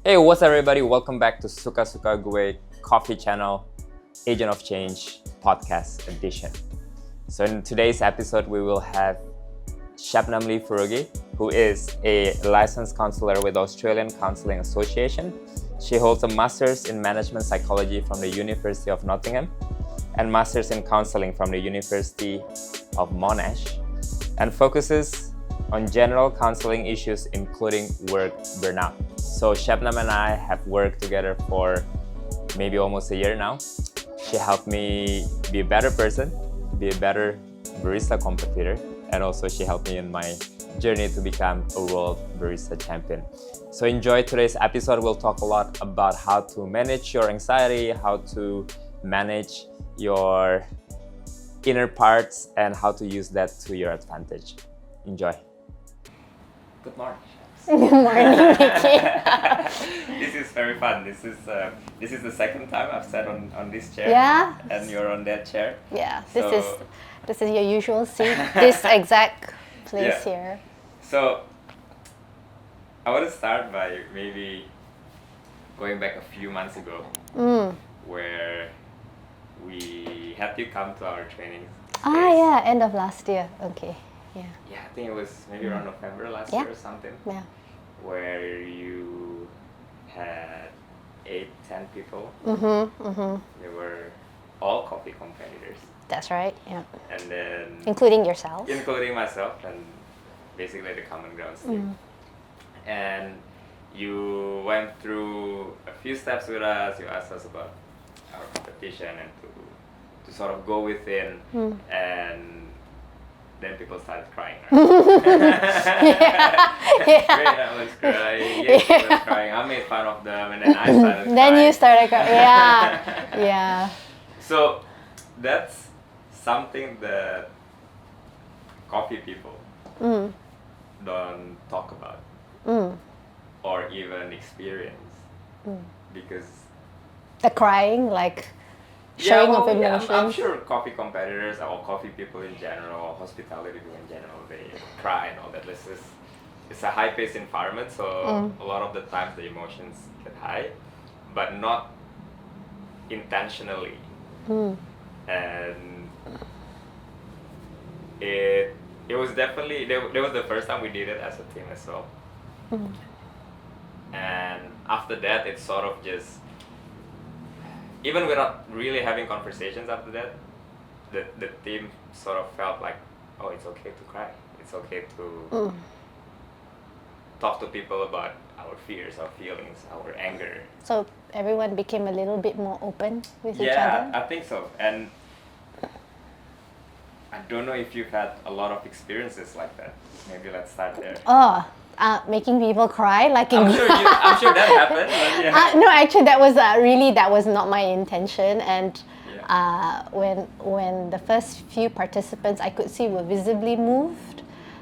Hey, what's up everybody? Welcome back to Suka Suka Gue Coffee Channel Agent of Change Podcast Edition. So in today's episode, we will have Shabnam Lee, who is a licensed counselor with the Australian Counselling Association. She holds a Master's in Management Psychology from the University of Nottingham and Master's in Counselling from the University of Monash, and focuses on general counseling issues including work burnout. So Shabnam and I have worked together for maybe almost a year now. She helped me be a better person, be a better barista competitor, and also she helped me in my journey to become a world barista champion. So enjoy today's episode. We'll talk a lot about how to manage your anxiety, how to manage your inner parts, and how to use that to your advantage. Enjoy. Good morning. Good morning, Mickey. This is very fun. This is the second time I've sat on this chair. Yeah. And you're on that chair. Yeah. So, This is your usual seat. This exact place here. So I want to start by maybe going back a few months ago, where we had you come to our training. Yeah, end of last year. Okay. Yeah, I think it was maybe around November last year or something. Yeah. Where you had 8-10 people. They were all coffee competitors. That's right. Yeah. And then Including yourself. including myself and basically the common grounds team. And you went through a few steps with us. You asked us about our competition and to sort of go within, and then people started crying. Right? Yeah. Great, I was crying. Yes, I was crying. I made fun of them, and then I started crying. Then you started crying. Yeah. Yeah. So that's something that coffee people don't talk about or even experience, because The crying, like showing of emotions. I'm sure coffee competitors or coffee people in general, or hospitality people in general, they cry and all that. It's a high-paced environment, so a lot of the times the emotions get high, but not intentionally. And it was definitely there was the first time we did it as a team as well. And after that, it's sort of just, even without really having conversations after that, the team sort of felt like, oh, it's okay to cry. It's okay to talk to people about our fears, our feelings, our anger. So everyone became a little bit more open with each Yeah, other. I think so. And I don't know if you've had a lot of experiences like that. Maybe let's start there. Making people cry, like in I'm sure that happened. But yeah. no, actually, that was not my intention. And when the first few participants I could see were visibly moved,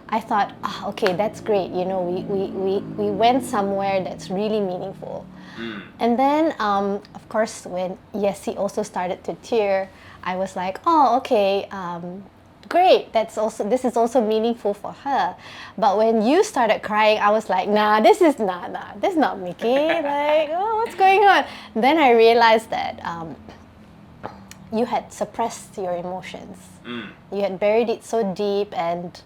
I thought, okay, that's great. You know, we went somewhere that's really meaningful. And then, of course, when Yesi also started to tear, I was like, oh, okay. Great, this is also meaningful for her. But when you started crying, I was like, this is not Mickey. Like, what's going on? Then I realized that you had suppressed your emotions. You had buried it so deep, and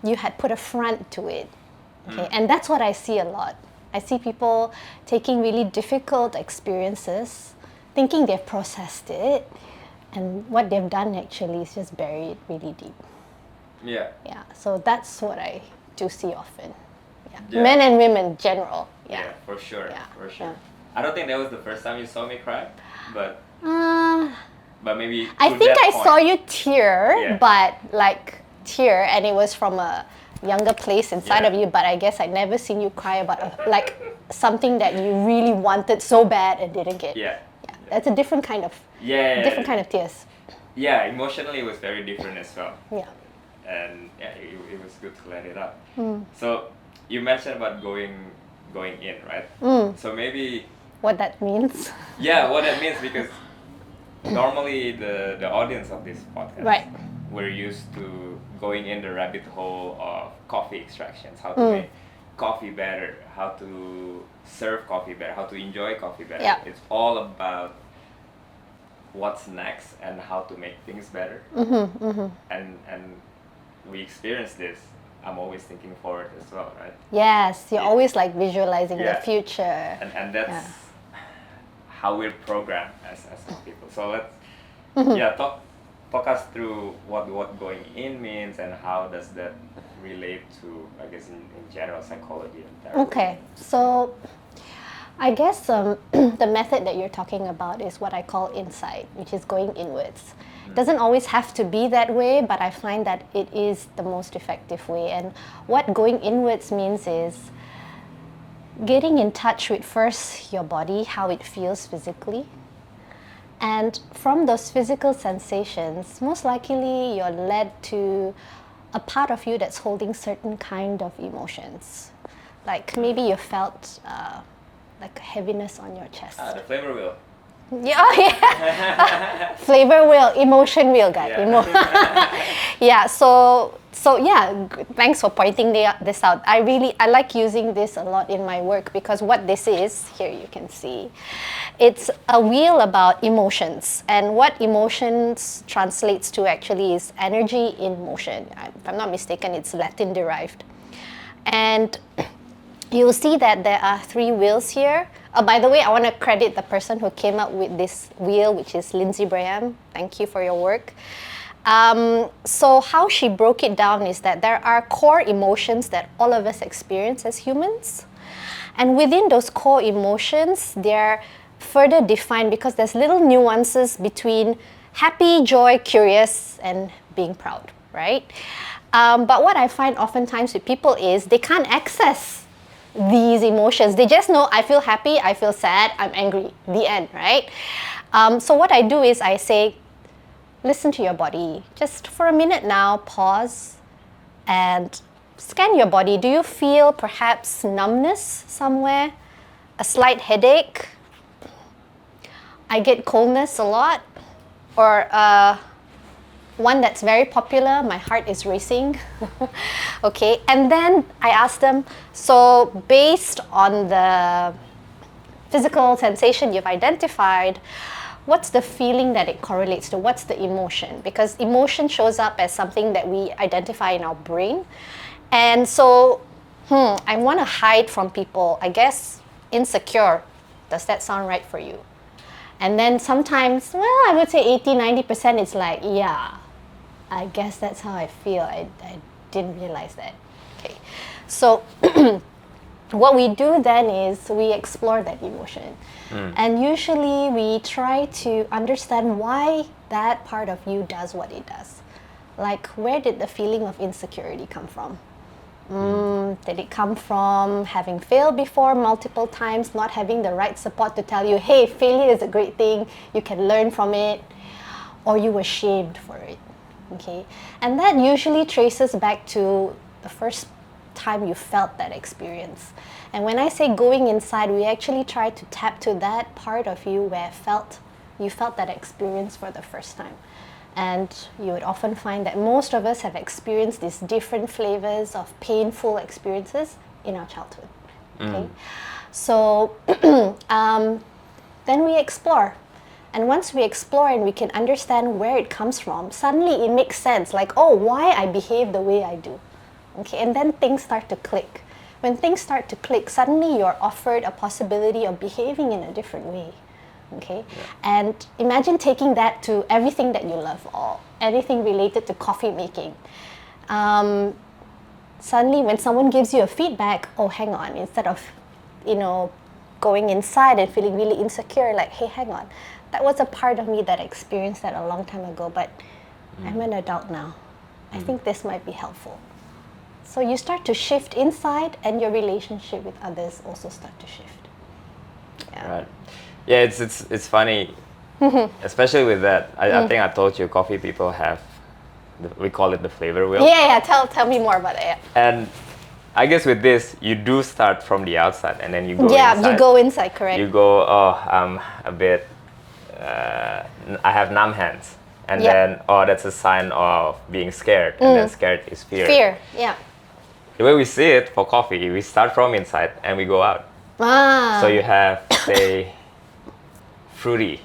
you had put a front to it. Okay, and that's what I see a lot. I see people taking really difficult experiences, thinking they've processed it, and what they've done actually is just bury it really deep. Yeah. Yeah, so that's what I do see often. Yeah. Men and women general. Yeah, for sure. Yeah. For sure. Yeah. I don't think that was the first time you saw me cry, but maybe. I to think that I point. saw you tear, Yeah. but like tear, and it was from a younger place inside of you. But I guess I'd never seen you cry about like something that you really wanted so bad and didn't get. Yeah. That's a different kind of kind of tears. Yeah, emotionally it was very different as well. Yeah. And yeah, it was good to let it out. So you mentioned about going in, right? So maybe What that means. yeah, what that means, because normally the audience of this podcast, Right. we're used to going in the rabbit hole of coffee extractions, how to make coffee better, how to serve coffee better, how to enjoy coffee better. Yeah. It's all about what's next and how to make things better. And we experience this. I'm always thinking forward as well, right? Yes, you're Yeah. always like visualizing Yeah. the future. And that's how we're programmed as people. So let's talk us through what going in means and how does that relate to, I guess, in general psychology and therapy. Okay, so I guess the method that you're talking about is what I call insight, which is going inwards. Doesn't always have to be that way, but I find that it is the most effective way. And what going inwards means is getting in touch with first your body, how it feels physically. And from those physical sensations, most likely you're led to a part of you that's holding certain kind of emotions. Like maybe you felt like a heaviness on your chest. The flavor wheel. Yeah, yeah. Flavor wheel, emotion wheel, guys. Yeah. Yeah. So yeah. Thanks for pointing this out. I like using this a lot in my work because what this is, here you can see, it's a wheel about emotions, and what emotions translates to actually is energy in motion. If I'm not mistaken, it's Latin derived, and you'll see that there are 3 wheels here. By the way, I want to credit the person who came up with this wheel, which is Lindsay Braham. Thank you for your work. So how she broke it down is that there are core emotions that all of us experience as humans. And within those core emotions, they're further defined because there's little nuances between happy, joy, curious, and being proud, right? But what I find oftentimes with people is they can't access these emotions. They just know, I feel happy, I feel sad, I'm angry, the end, right? So what I do is I say, listen to your body. Just for a minute now, pause and scan your body. Do you feel perhaps numbness somewhere? A slight headache? I get coldness a lot. Or one that's very popular, my heart is racing. Okay, and then I ask them, so based on the physical sensation you've identified, what's the feeling that it correlates to? What's the emotion? Because emotion shows up as something that we identify in our brain. And so, I want to hide from people, I guess, insecure. Does that sound right for you? And then sometimes, well, I would say 80-90% it's like, yeah, I guess that's how I feel. I didn't realize that. Okay, so what we do then is we explore that emotion. And usually we try to understand why that part of you does what it does. Like, where did the feeling of insecurity come from? Did it come from having failed before multiple times, not having the right support to tell you, hey, failure is a great thing, you can learn from it, or you were shamed for it? Okay, and that usually traces back to the first time you felt that experience. And when I say going inside, we actually try to tap to that part of you where you felt that experience for the first time. And you would often find that most of us have experienced these different flavors of painful experiences in our childhood. Okay, so then we explore. And once we explore and we can understand where it comes from, suddenly it makes sense, like, oh, why I behave the way I do. Okay, and then things start to click. When things start to click, suddenly you're offered a possibility of behaving in a different way. Okay, and imagine taking that to everything that you love, or anything related to coffee making. Suddenly, when someone gives you a feedback, oh, hang on, instead of, going inside and feeling really insecure, like, hey, hang on, that was a part of me that experienced that a long time ago, but I'm an adult now. I think this might be helpful. So you start to shift inside, and your relationship with others also start to shift. Yeah. Right. Yeah, it's funny, especially with that. I think I told you, coffee people have, we call it the flavor wheel. Yeah. Tell me more about it. Yeah. And I guess with this, you do start from the outside, and then you go inside. Yeah, you go inside, correct. You go, oh, I'm a bit, I have numb hands. And then, oh, that's a sign of being scared. And then scared is fear. Fear, yeah. the way we see it for coffee, we start from inside and we go out. So you have, say, fruity,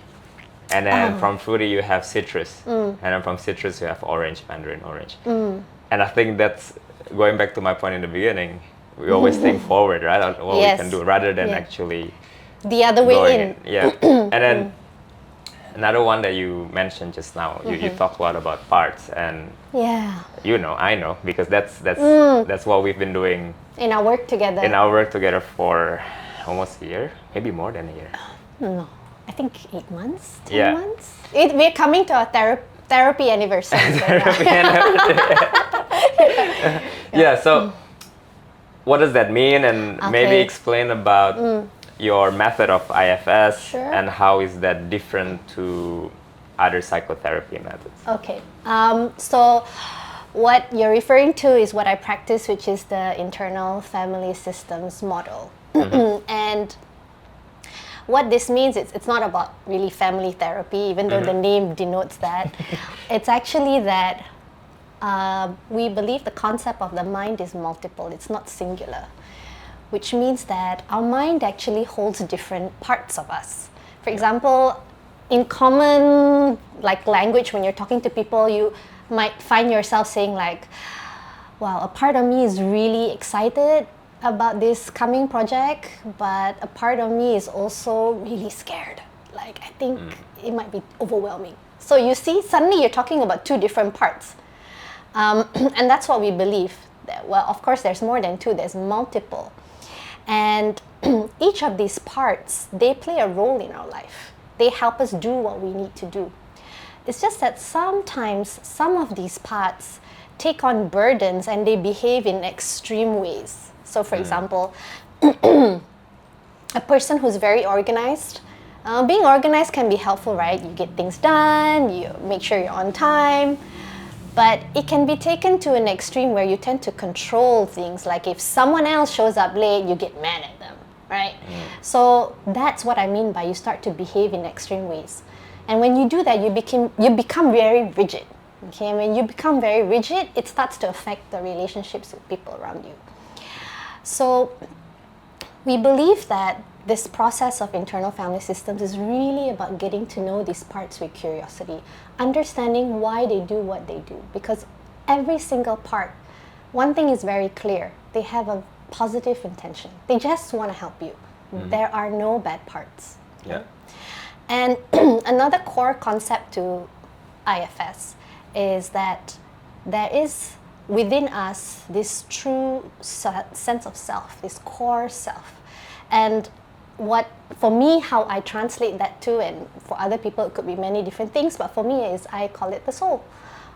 and then from fruity you have citrus, and then from citrus you have orange, mandarin orange. And I think that's going back to my point in the beginning. We always think forward, right? On what we can do rather than actually the other way in. Yeah. And then another one that you mentioned just now, you talked a lot about parts, and I know because that's what we've been doing in our work together. For almost a year, maybe more than a year. No, I think 8 months, 10 months. We're coming to our therapy anniversary right now. So what does that mean? And maybe explain about your method of IFS and how is that different to other psychotherapy methods? Okay. So what you're referring to is what I practice, which is the internal family systems model. And what this means, it's not about really family therapy, even though the name denotes that. It's actually that we believe the concept of the mind is multiple, it's not singular, which means that our mind actually holds different parts of us. For example, in common language, when you're talking to people, you might find yourself saying like, wow, a part of me is really excited about this coming project, but a part of me is also really scared. I think it might be overwhelming. So you see, suddenly you're talking about two different parts. And that's what we believe. Well, of course, there's more than two, there's multiple. And each of these parts, they play a role in our life. They help us do what we need to do. It's just that sometimes some of these parts take on burdens and they behave in extreme ways. So for example, a person who's very organized, being organized can be helpful, right? You get things done, you make sure you're on time, but it can be taken to an extreme where you tend to control things. Like if someone else shows up late, you get mad at them, right? So that's what I mean by you start to behave in extreme ways. And when you do that, you become very rigid. Okay, and when you become very rigid, it starts to affect the relationships with people around you. So we believe that this process of internal family systems is really about getting to know these parts with curiosity, understanding why they do what they do. Because every single part, one thing is very clear, they have a positive intention. They just want to help you. There are no bad parts. And another core concept to IFS is that there is within us this true sense of self, this core self. And what, for me, how I translate that to, and for other people it could be many different things, but for me is I call it the soul.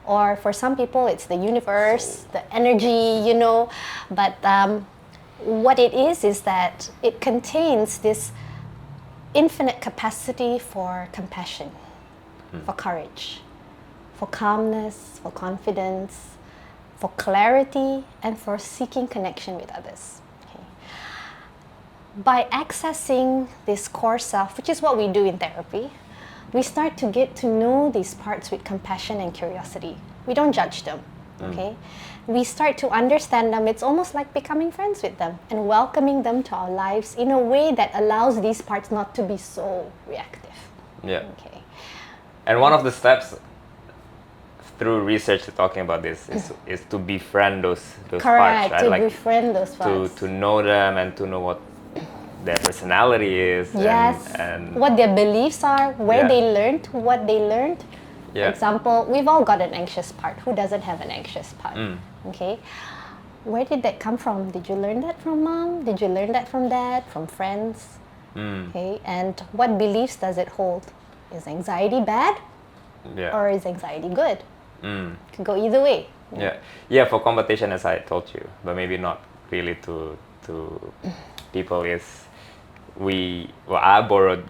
Or for some people it's the universe, the energy, But what it is that it contains this infinite capacity for compassion, for courage, for calmness, for confidence, for clarity, and for seeking connection with others. Okay. By accessing this core self, which is what we do in therapy, we start to get to know these parts with compassion and curiosity. We don't judge them, okay? We start to understand them. It's almost like becoming friends with them and welcoming them to our lives in a way that allows these parts not to be so reactive. Okay. And one of the steps through research to talking about this is to befriend those parts, right? To befriend those parts. To know them and to know what their personality is. And what their beliefs are, where they learned, what they learned. For example, we've all got an anxious part. Who doesn't have an anxious part? Okay. Where did that come from? Did you learn that from mom? Did you learn that from dad? From friends? Okay. And what beliefs does it hold? Is anxiety bad? Or is anxiety good? Could go either way. For competition, as I told you, but maybe not really to people, is I borrowed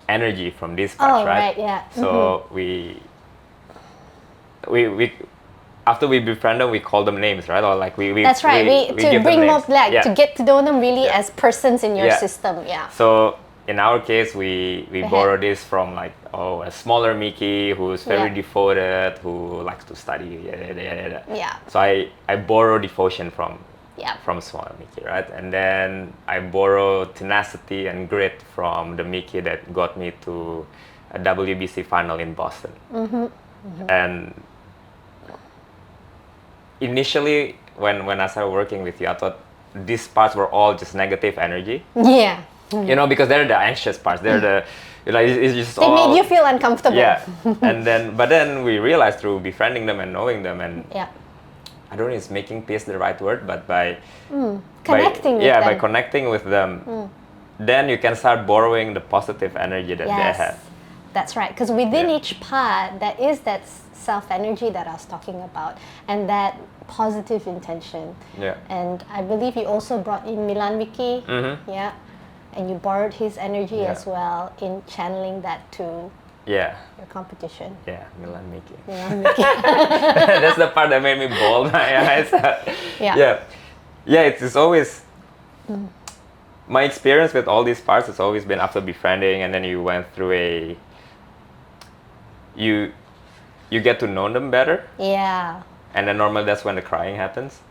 energy from these parts, right? So we after we befriend them, we call them names, right? Or that's right. We to bring more to get to know them really as persons in your system. So in our case, we borrow this from a smaller Mickey who's very devoted, who likes to study. So I borrow devotion from Yeah. from smaller Mickey, right? And then I borrowed tenacity and grit from the Mickey that got me to a WBC final in Boston. And initially, when I started working with you, I thought these parts were all just negative energy. Yeah. You know, because they're the anxious parts. They're the, like, it's just They all... made you feel uncomfortable. Yeah. But then we realized through befriending them and knowing them, and Yeah. I don't know if making peace the right word, but by Connecting with them. by connecting with them, then you can start borrowing the positive energy that they have. That's right. Because within Yeah. each part, there is that self-energy that I was talking about, and that positive intention. Yeah. And I believe you also brought in Milan Vicky. Yeah. And you borrowed his energy Yeah. as well in channeling that to Yeah. your competition. Yeah, Milan Mickey. Milan Vicky. That's the part that made me ball my eyes. Yeah. Yeah, it's always... My experience with all these parts has always been after befriending, and then you went through a... You get to know them better, Yeah. and then normally that's when the crying happens.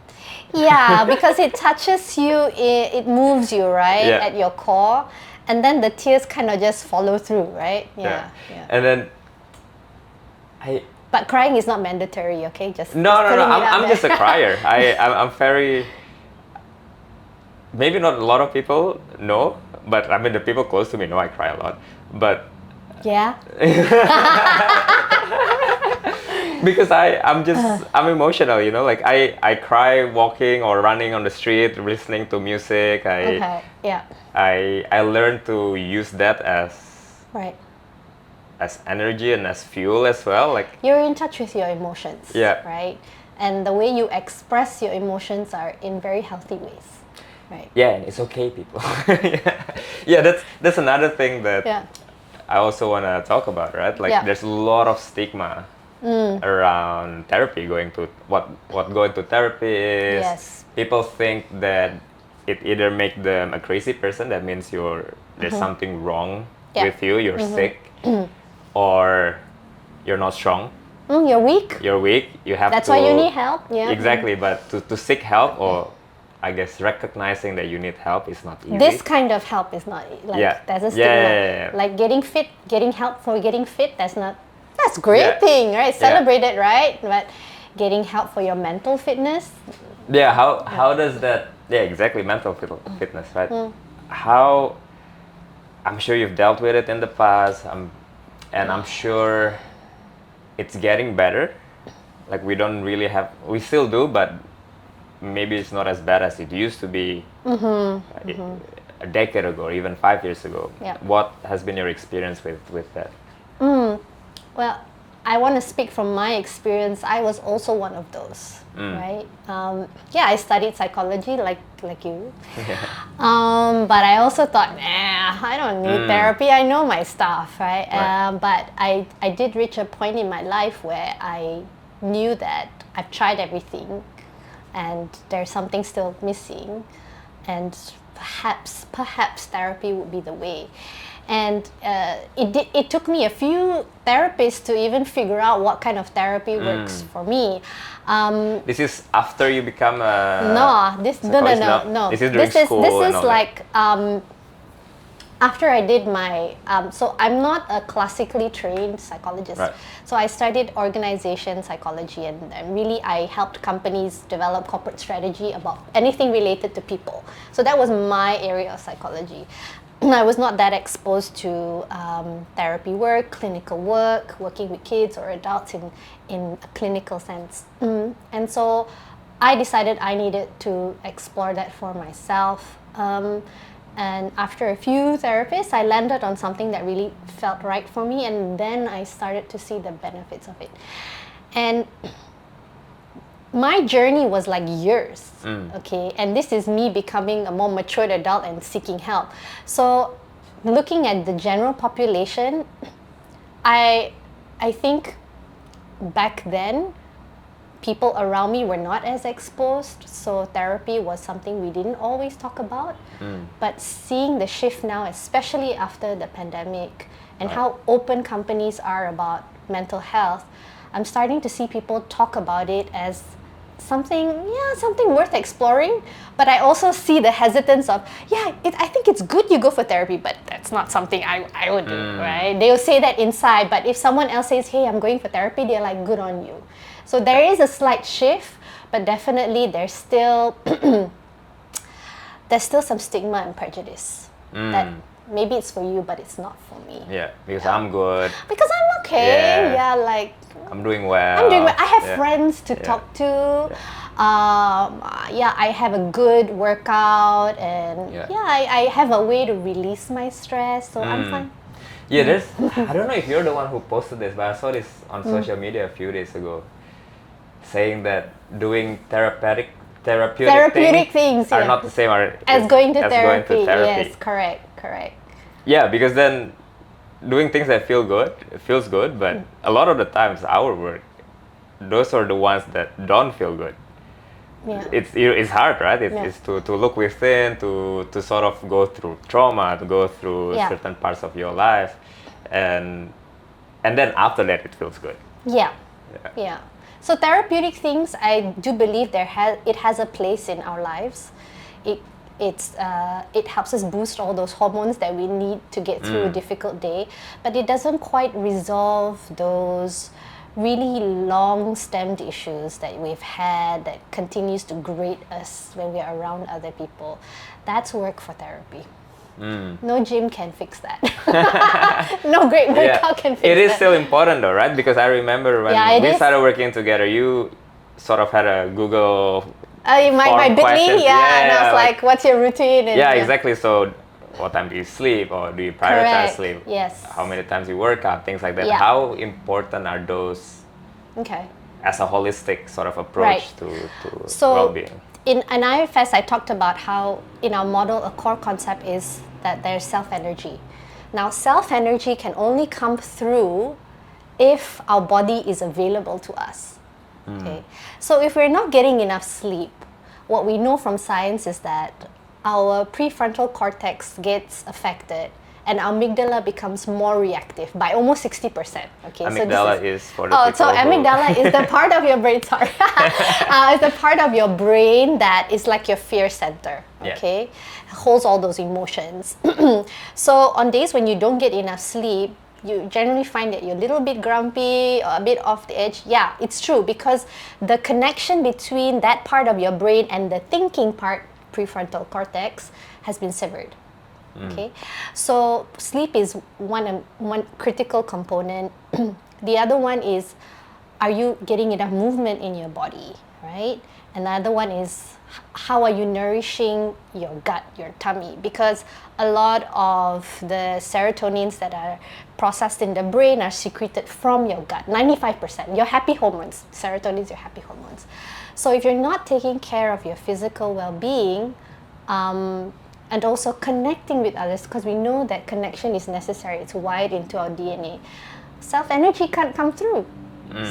Yeah, because it touches you, it moves you, right? Yeah. At your core. And then the tears kind of just follow through, right? Yeah. And then But crying is not mandatory, okay? Just No. putting it out I'm there. just a crier. I'm very... Maybe not a lot of people know, but I mean the people close to me know I cry a lot. But Yeah. because I'm emotional, you know, like I cry walking or running on the street, listening to music. Okay. Yeah. I learned to use that Right. as energy and as fuel as well. Like, You're in touch with your emotions. Yeah. Right? And the way you express your emotions are in very healthy ways. Right. yeah, and it's okay, people. Yeah, that's another thing that Yeah. I also want to talk about, right? Like, Yeah. there's a lot of stigma around therapy, going to what going to therapy is. Yes. People think that it either make them a crazy person, that means there's something wrong Yeah. with you, you're sick, or you're not strong, You're weak. you're weak, you have That's to... why you need help. Yeah. Exactly, but to seek help, or I guess recognizing that you need help is not easy. This kind of help is not like Yeah. there's a Yeah, stigma. yeah. Like getting fit, getting help for getting fit. That's a great Yeah. thing, right? Yeah. Celebrate it, right? But getting help for your mental fitness. Yeah, how does that... Yeah, exactly, mental fitness, right? How... I'm sure you've dealt with it in the past, and I'm sure it's getting better. Like, we still do, but maybe it's not as bad as it used to be a decade ago, or even 5 years ago. Yeah. What has been your experience with that? Well, I want to speak from my experience. I was also one of those, right? I studied psychology like you. But I also thought, I don't need therapy. I know my stuff, right? Right. But I did reach a point in my life where I knew that I've tried everything and there's something still missing, and perhaps therapy would be the way. And it took me a few therapists to even figure out what kind of therapy works for me. This is after you become a... No. This is during school This and is all like after I did my so I'm not a classically trained psychologist. Right. So I studied organization psychology, and really I helped companies develop corporate strategy about anything related to people. So that was my area of psychology. I was not that exposed to therapy work, clinical work, working with kids or adults in a clinical sense. And so I decided I needed to explore that for myself. And after a few therapists, I landed on something that really felt right for me, and then I started to see the benefits of it. And my journey was like years, okay? And this is me becoming a more matured adult and seeking help. So looking at the general population, I think back then, people around me were not as exposed, so therapy was something we didn't always talk about. But seeing the shift now, especially after the pandemic, and how open companies are about mental health, I'm starting to see people talk about it as something worth exploring. But I also see the hesitance of, I think it's good you go for therapy, but that's not something I would do, right? They'll say that inside, but if someone else says, hey, I'm going for therapy, they're like, good on you. So there is a slight shift, but definitely there's still some stigma and prejudice that maybe it's for you, but it's not for me. Yeah, because I'm good. Because I'm okay. Yeah, like I'm doing well. I have friends to talk to. I have a good workout, and I have a way to release my stress, so I'm fine. Yeah, there's. I don't know if you're the one who posted this, but I saw this on social media a few days ago, saying that doing therapeutic things are not the same as going to therapy. Yes, correct. Yeah, because then doing things that feel good, it feels good, but a lot of the times our work, those are the ones that don't feel good. Yeah. It's hard, right? It's to look within, to sort of go through trauma, to go through certain parts of your life, and then after that it feels good. Yeah. So therapeutic things, I do believe it has a place in our lives. It helps us boost all those hormones that we need to get through a difficult day, but it doesn't quite resolve those really long-stemmed issues that we've had that continues to grate us when we're around other people. That's work for therapy. No gym can fix that. No great workout can fix that. It is still important though, right? Because I remember when we started working together, you sort of had a Google my Bitly, and I was like, what's your routine? And exactly. So what time do you sleep, or do you prioritize sleep? Yes. How many times you work out, things like that. Yeah. How important are those as a holistic sort of approach to well-being? In IFS, I talked about how in our model, a core concept is that there's self-energy. Now, self-energy can only come through if our body is available to us. Okay, so if we're not getting enough sleep, what we know from science is that our prefrontal cortex gets affected and our amygdala becomes more reactive by almost 60%. Okay, amygdala is for the people. So amygdala is the part of your brain. Sorry, it's the part of your brain that is like your fear center. Okay, holds all those emotions. So on days when you don't get enough sleep, you generally find that you're a little bit grumpy or a bit off the edge. Yeah, it's true, because the connection between that part of your brain and the thinking part, prefrontal cortex, has been severed. Okay, so sleep is one critical component. The other one is, are you getting enough movement in your body, right? Another one is, how are you nourishing your gut, your tummy? Because a lot of the serotonins that are processed in the brain are secreted from your gut. 95%. Your happy hormones. Serotonin is your happy hormones. So if you're not taking care of your physical well-being, and also connecting with others, because we know that connection is necessary. It's wired into our DNA. Self-energy can't come through.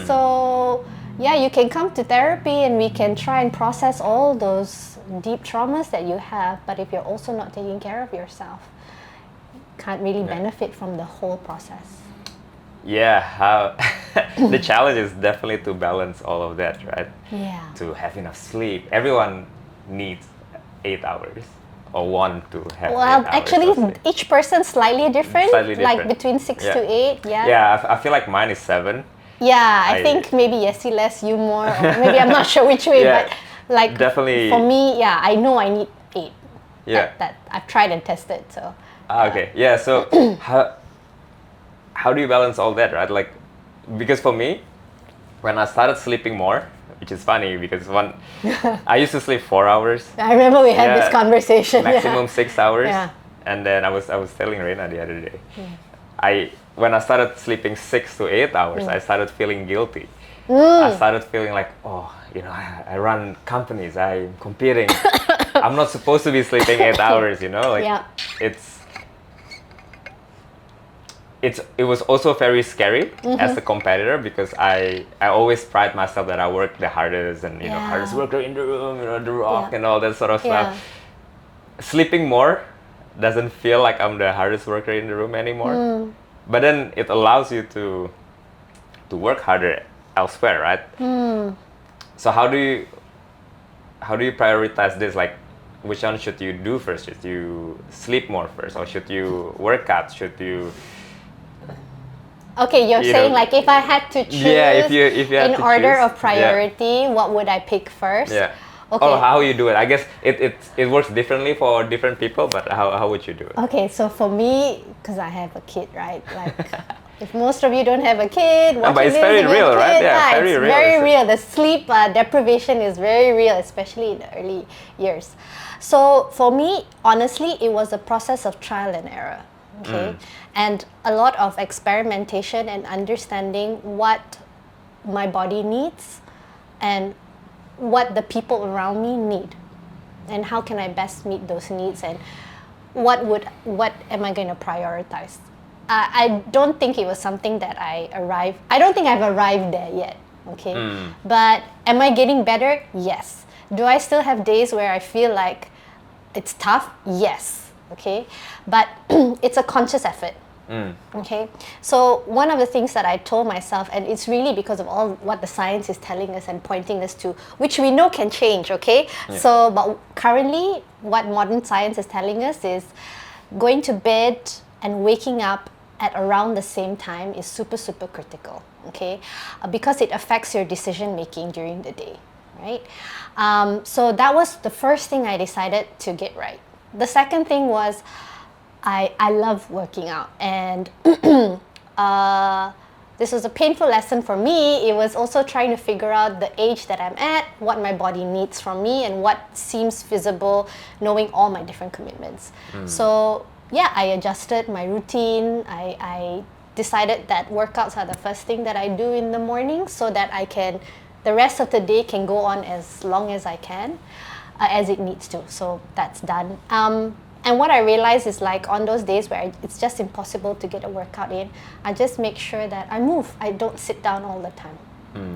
So you can come to therapy and we can try and process all those deep traumas that you have, but if you're also not taking care of yourself, you can't really benefit from the whole process. Yeah, the challenge is definitely to balance all of that, right? Yeah. To have enough sleep. Everyone needs 8 hours. Or want to have 8 hours actually, each person's slightly different. Like between 6 to 8. Yeah, I feel like mine is 7. Yeah, I think maybe Yesi less, you more, or maybe I'm not sure which way, but like definitely for me, I know I need 8. Yeah. That I've tried and tested, so. Okay, yeah, so how do you balance all that, right? Like, because for me, when I started sleeping more, which is funny because I used to sleep 4 hours. I remember we had this conversation. Maximum 6 hours. Yeah. And then I was telling Reina the other day. When I started sleeping 6 to 8 hours, I started feeling guilty. I started feeling like, I run companies, I'm competing. I'm not supposed to be sleeping 8 hours, Like it was also very scary as a competitor, because I always pride myself that I work the hardest and hardest worker in the room, the rock and all that sort of stuff. Sleeping more doesn't feel like I'm the hardest worker in the room anymore. But then it allows you to work harder elsewhere, right? So how do how do you prioritize this? Like, which one should you do first? Should you sleep more first, or should you work out? Should you? Okay, you're saying like if I had to choose if you had in to order choose, of priority, what would I pick first? Yeah. Okay. Or how you do it? I guess it works differently for different people, but how would you do it? Okay, so for me, because I have a kid, right? Like, if most of you don't have a kid, but it's very real, right? Yeah, it's very real. The sleep deprivation is very real, especially in the early years. So for me, honestly, it was a process of trial and error. Okay, and a lot of experimentation and understanding what my body needs and what the people around me need, and how can I best meet those needs, and what am I going to prioritize. I don't think it was something that I don't think I've arrived there yet. Okay, but am I getting better? Yes. Do I still have days where I feel like it's tough? Yes. Okay, but it's a conscious effort. Okay, so one of the things that I told myself, and it's really because of all what the science is telling us and pointing us to, which we know can change, okay? Yeah. So, but currently, what modern science is telling us is going to bed and waking up at around the same time is super, super critical, okay? Because it affects your decision making during the day, right? So that was the first thing I decided to get right. The second thing was, I love working out, and this was a painful lesson for me. It was also trying to figure out the age that I'm at, what my body needs from me, and what seems feasible, knowing all my different commitments. So yeah, I adjusted my routine. I decided that workouts are the first thing that I do in the morning, so that the rest of the day can go on as long as I can, as it needs to. So that's done. And what I realized is, like, on those days where it's just impossible to get a workout in, I just make sure that I move. I don't sit down all the time.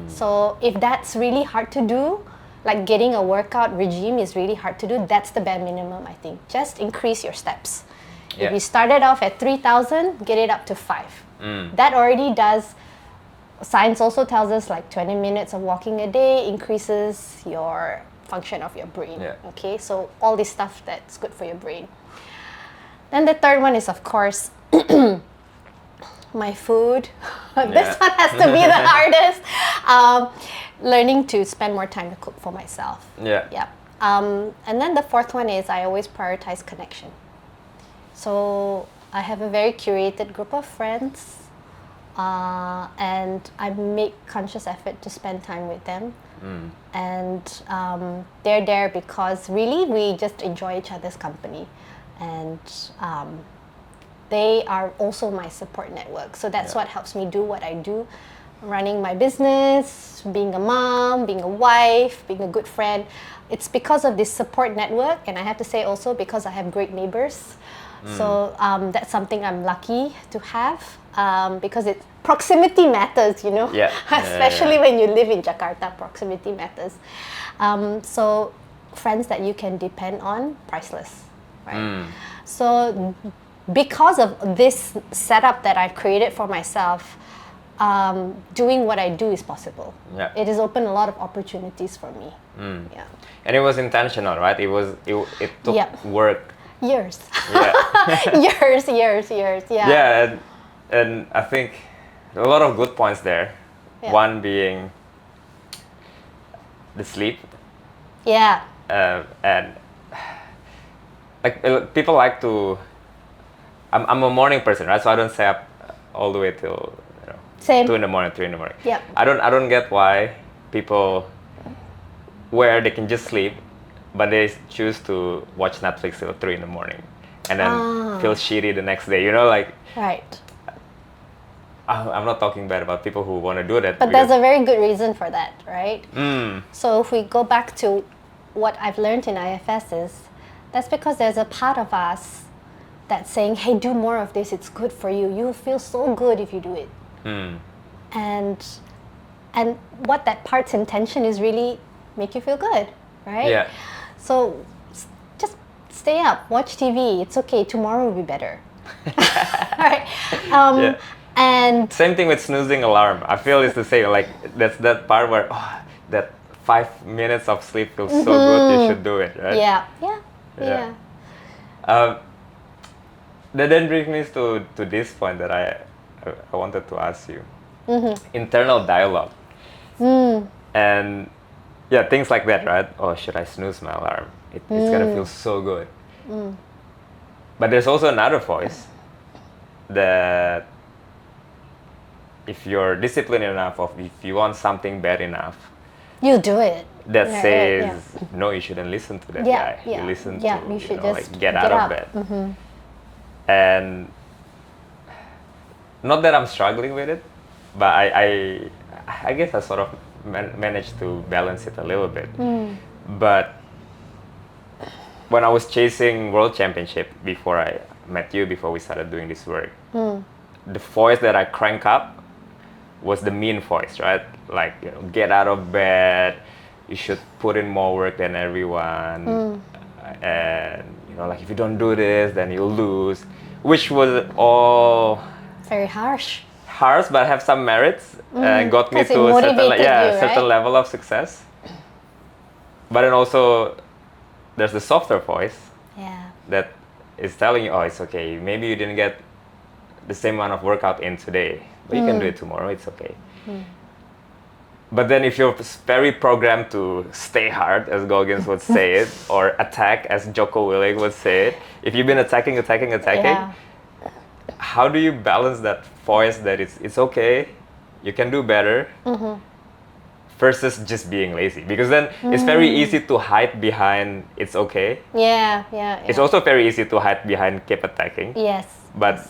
So if that's really hard to do, like getting a workout regime is really hard to do, that's the bare minimum, I think. Just increase your steps. Yeah. If you started off at 3,000, get it up to 5. That already does. Science also tells us like 20 minutes of walking a day increases your function of your brain. Yeah. Okay, so all this stuff that's good for your brain. Then the third one is, of course, my food. This one has to be the hardest. Learning to spend more time to cook for myself. Yeah. And then the fourth one is, I always prioritize connection. So I have a very curated group of friends, and I make conscious effort to spend time with them. And they're there because really we just enjoy each other's company, and they are also my support network. So that's what helps me do what I do, running my business, being a mom, being a wife, being a good friend. It's because of this support network, and I have to say also because I have great neighbors. So that's something I'm lucky to have, because proximity matters, you know. Especially when you live in Jakarta, proximity matters. So friends that you can depend on, priceless, right? So because of this setup that I've created for myself, doing what I do is possible. It has opened a lot of opportunities for me. And it was intentional, right? It took work. Years. Yeah. years. Yeah, and I think a lot of good points there. One being the sleep. Yeah. And like people like to. I'm a morning person, right? So I don't stay up all the way till 2 in the morning, 3 in the morning. Yeah. I don't get why people where they can just sleep, but they choose to watch Netflix till 3 in the morning and then feel shitty the next day, like. Right. I'm not talking bad about people who want to do that. But there's a very good reason for that, right? So if we go back to what I've learned in IFS is, that's because there's a part of us that's saying, hey, do more of this, it's good for you. You'll feel so good if you do it. And what that part's intention is really make you feel good, right? Yeah. So just stay up, watch TV. It's okay. Tomorrow will be better. Right. And same thing with snoozing alarm. I feel it's the same. Like that's that part where that 5 minutes of sleep feels so good, you should do it, right? Yeah. That then brings me to this point that I wanted to ask you. Internal dialogue. And yeah, things like that, right? Oh, should I snooze my alarm? It's gonna feel so good. But there's also another voice that if you're disciplined enough, or if you want something bad enough, you do it. That says, no, you shouldn't listen to that guy. You listen to, you should just like get out of bed. And not that I'm struggling with it, but I guess I sort of managed to balance it a little bit. But when I was chasing world championship before I met you, before we started doing this work, the voice that I crank up was the mean voice, right? Like, get out of bed, you should put in more work than everyone, and like if you don't do this, then you'll lose, which was all very harsh, but have some merits, and got me to a certain level of success. But then also there's the softer voice that is telling you, oh, it's okay, maybe you didn't get the same amount of workout in today, but you can do it tomorrow, it's okay. But then if you're very programmed to stay hard, as Goggins would say it, or attack, as Jocko Willink would say it, if you've been attacking, how do you balance that voice that it's okay, you can do better, versus just being lazy? Because then it's very easy to hide behind it's okay. It's also very easy to hide behind keep attacking. But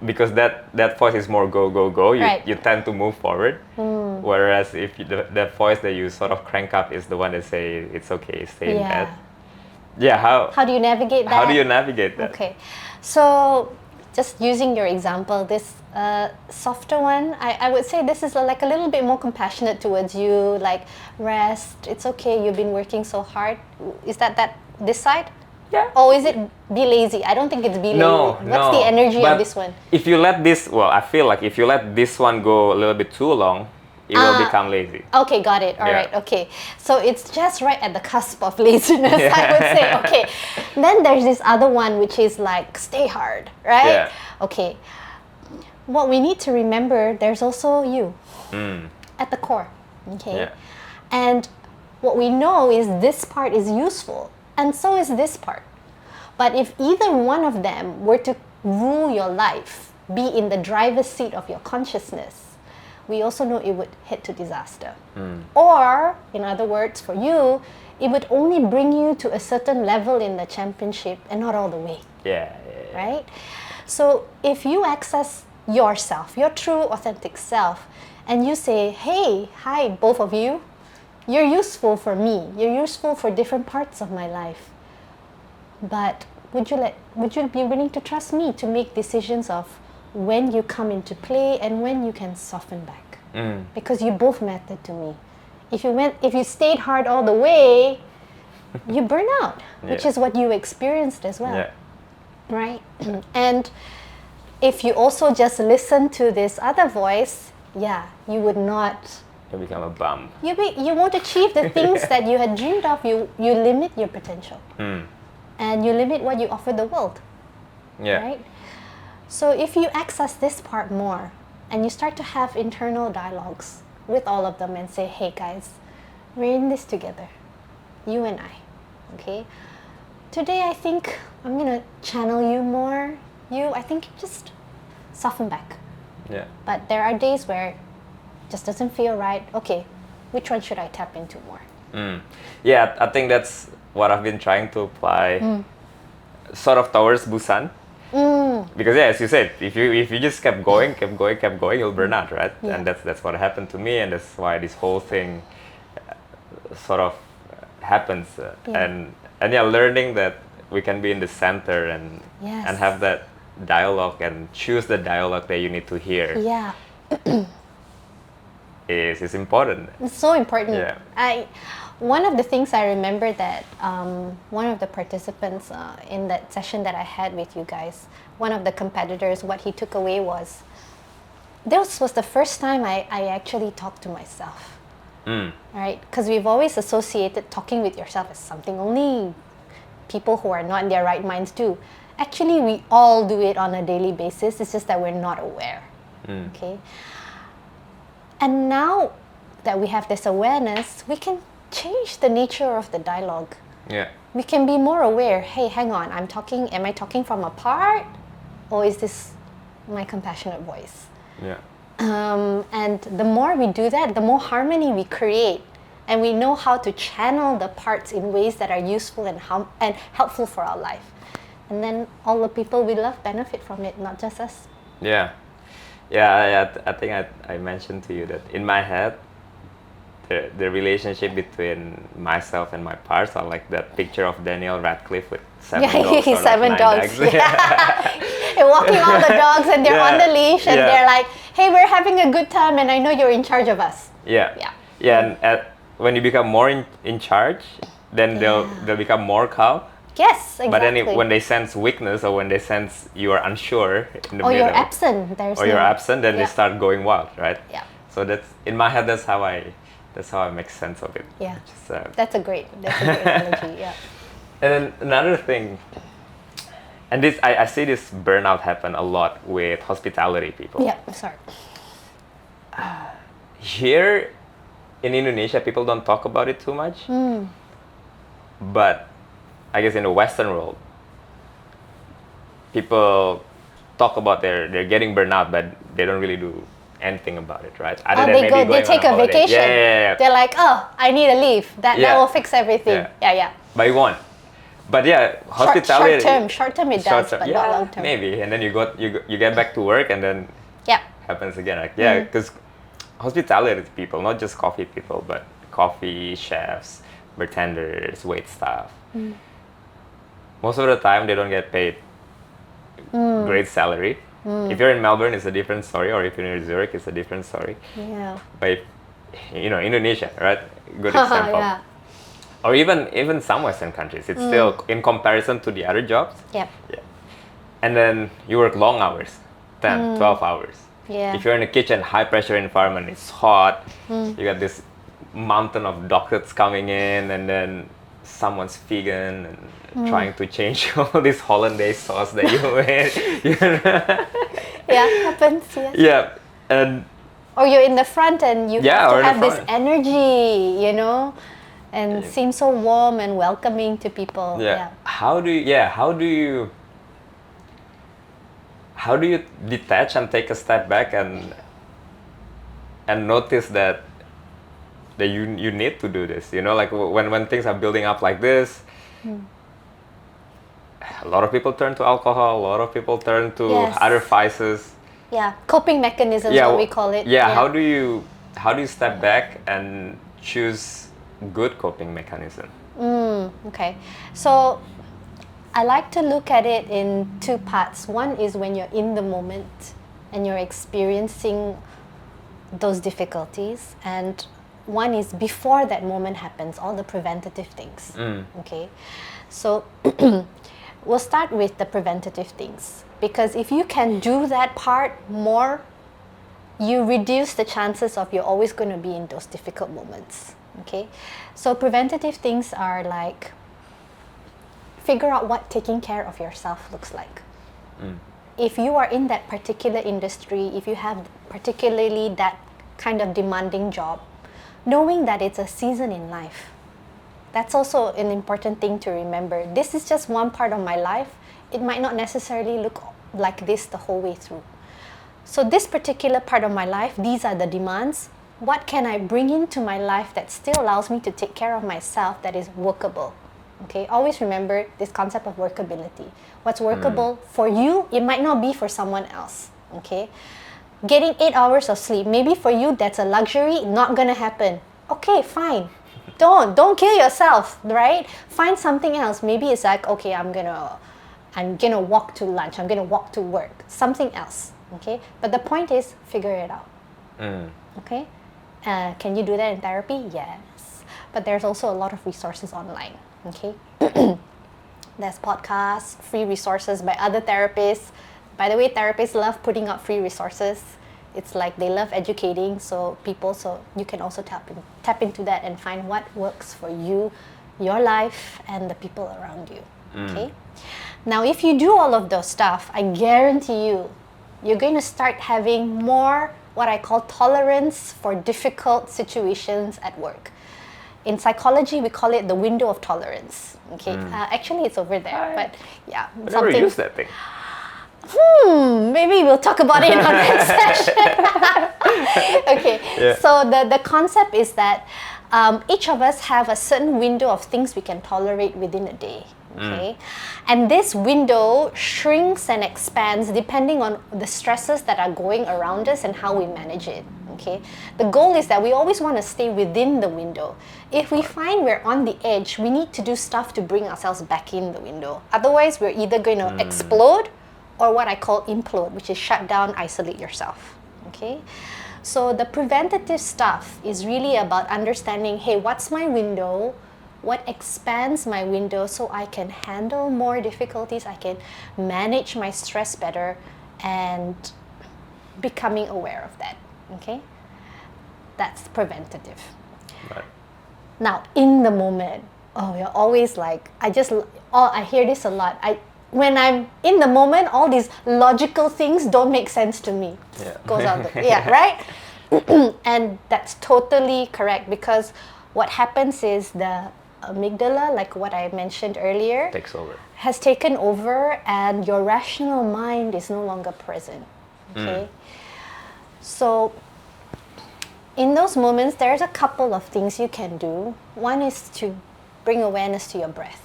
because that voice is more go, you tend to move forward. Whereas if the voice that you sort of crank up is the one that say it's okay, stay in bed. How do you navigate that? How do you navigate that? Okay, so just using your example, this softer one, I would say this is like a little bit more compassionate towards you, like rest, it's okay, you've been working so hard. Is that this side? Yeah. Or is it be lazy? I don't think it's be lazy. What's the energy of this one? If you let this, I feel like if you let this one go a little bit too long, it will become lazy. Okay, got it. All right, okay. So it's just right at the cusp of laziness, I would say. Okay. Then there's this other one, which is like, stay hard, right? Okay. What we need to remember, there's also you at the core, okay? And what we know is this part is useful, and so is this part. But if either one of them were to rule your life, be in the driver's seat of your consciousness, we also know it would head to disaster. Or, in other words, for you, it would only bring you to a certain level in the championship and not all the way. Right? So if you access yourself, your true authentic self, and you say, hey, hi, both of you, you're useful for me, you're useful for different parts of my life, but would you be willing to trust me to make decisions of when you come into play and when you can soften back? Because you both mattered to me. If you stayed hard all the way, you burn out, which is what you experienced as well. Right? And if you also just listen to this other voice, you would not. You become a bum. You won't achieve the things that you had dreamed of. You limit your potential, and you limit what you offer the world. Right. So if you access this part more, and you start to have internal dialogues with all of them, and say, hey guys, we're in this together, you and I. Okay. Today I think I'm gonna channel you more. I think you just soften back. But there are days where it just doesn't feel right. Okay, which one should I tap into more? I think that's what I've been trying to apply sort of towards Busan. Because as you said, if you just kept going, you'll burn out, right? And that's what happened to me, and that's why this whole thing sort of happens. And learning that we can be in the center and have that dialogue and choose the dialogue that you need to hear. Is important. It's so important. One of the things I remember that one of the participants in that session that I had with you guys, one of the competitors, what he took away was, this was the first time I actually talked to myself. right? Because we've always associated talking with yourself as something only people who are not in their right minds do. Actually, we all do it on a daily basis. It's just that we're not aware. Okay. And now that we have this awareness, we can change the nature of the dialogue. Yeah. We can be more aware. Hey, hang on. Am I talking from a part, or is this my compassionate voice? Yeah. And the more we do that, the more harmony we create, and we know how to channel the parts in ways that are useful and helpful for our life. And then all the people we love benefit from it, not just us. Yeah. Yeah, I think I mentioned to you that in my head, the relationship between myself and my parts are like that picture of Daniel Radcliffe with seven dogs. Or seven like dogs. nine Yeah. You're walking all the dogs and they're on the leash and they're like, hey, we're having a good time and I know you're in charge of us. Yeah. And when you become more in charge, then they'll become more calm. Yes, exactly. But then when they sense weakness or when they sense you are unsure in the middle, you're absent, you're absent, then they start going wild, right? Yeah. So that's in my head. That's how I make sense of it. Yeah. That's a great analogy. Yeah. And then another thing, and this I see this burnout happen a lot with hospitality people. Yeah. Sorry. Here in Indonesia, people don't talk about it too much. But I guess in the Western world, people talk about they're getting burnout, but they don't really do anything about it, right? They take a vacation. Yeah. They're like, oh, I need a leave. That will fix everything. Yeah. But you won't. But yeah, hospitality. Short term it does, but not long term. Maybe, and then you get back to work, and then happens again. Like because hospitality people, not just coffee people, but coffee chefs, bartenders, wait staff. Most of the time, they don't get paid great salary. If you're in Melbourne, it's a different story, or if you're in Zurich, it's a different story. Yeah. But Indonesia, right? Good example. Or even some Western countries, it's still in comparison to the other jobs. Yep. Yeah. And then you work long hours, 10, 12 hours. Yeah. If you're in a kitchen, high pressure environment, it's hot. You got this mountain of doctors coming in, and then someone's vegan and trying to change all this hollandaise sauce that you made. Happens. Yes. Yeah, and or you're in the front and you have to have this front. energy, and seem so warm and welcoming to people. Yeah. How do you detach and take a step back and notice that you need to do this, like when things are building up like this, a lot of people turn to alcohol, a lot of people turn to other vices. Yeah, coping mechanisms, what we call it. Yeah, how do you step back and choose good coping mechanism? Okay, so I like to look at it in two parts. One is when you're in the moment and you're experiencing those difficulties, and one is before that moment happens, all the preventative things. Okay, so we'll start with the preventative things, because if you can do that part more, you reduce the chances of you're always going to be in those difficult moments. Okay, so preventative things are like figure out what taking care of yourself looks like. If you are in that particular industry, if you have particularly that kind of demanding job, knowing that it's a season in life, that's also an important thing to remember. This is just one part of my life. It might not necessarily look like this the whole way through. So this particular part of my life, these are the demands. What can I bring into my life that still allows me to take care of myself, that is workable? Okay, always remember this concept of workability. What's workable for you, it might not be for someone else. Okay, getting 8 hours of sleep, maybe for you that's a luxury, not gonna happen. Okay, fine. Don't kill yourself, right? Find something else. Maybe it's like, okay, I'm gonna walk to lunch, I'm gonna walk to work, something else. Okay, but the point is figure it out. Okay, can you do that in therapy? Yes, but there's also a lot of resources online. Okay, there's podcasts, free resources by other therapists. By the way, therapists love putting out free resources. It's like they love educating, so you can also tap into that and find what works for you, your life, and the people around you. Okay. Now, if you do all of those stuff, I guarantee you're going to start having more what I call tolerance for difficult situations at work. In psychology, we call it the window of tolerance. Okay, actually, it's over there. But yeah, I never used that thing. Maybe we'll talk about it in our next session. Okay, so the concept is that each of us have a certain window of things we can tolerate within a day. Okay, and this window shrinks and expands depending on the stresses that are going around us and how we manage it. Okay, the goal is that we always want to stay within the window. If we find we're on the edge, we need to do stuff to bring ourselves back in the window. Otherwise, we're either going to explode or what I call implode, which is shut down, isolate yourself. Okay, so the preventative stuff is really about understanding, hey, what's my window? What expands my window so I can handle more difficulties, I can manage my stress better, and becoming aware of that. Okay, that's preventative. Right. Now, in the moment, you're always like, I hear this a lot. When I'm in the moment, all these logical things don't make sense to me. Yeah. Goes out right? And that's totally correct, because what happens is the amygdala, like what I mentioned earlier, has taken over, and your rational mind is no longer present. Okay, so in those moments, there's a couple of things you can do. One is to bring awareness to your breath.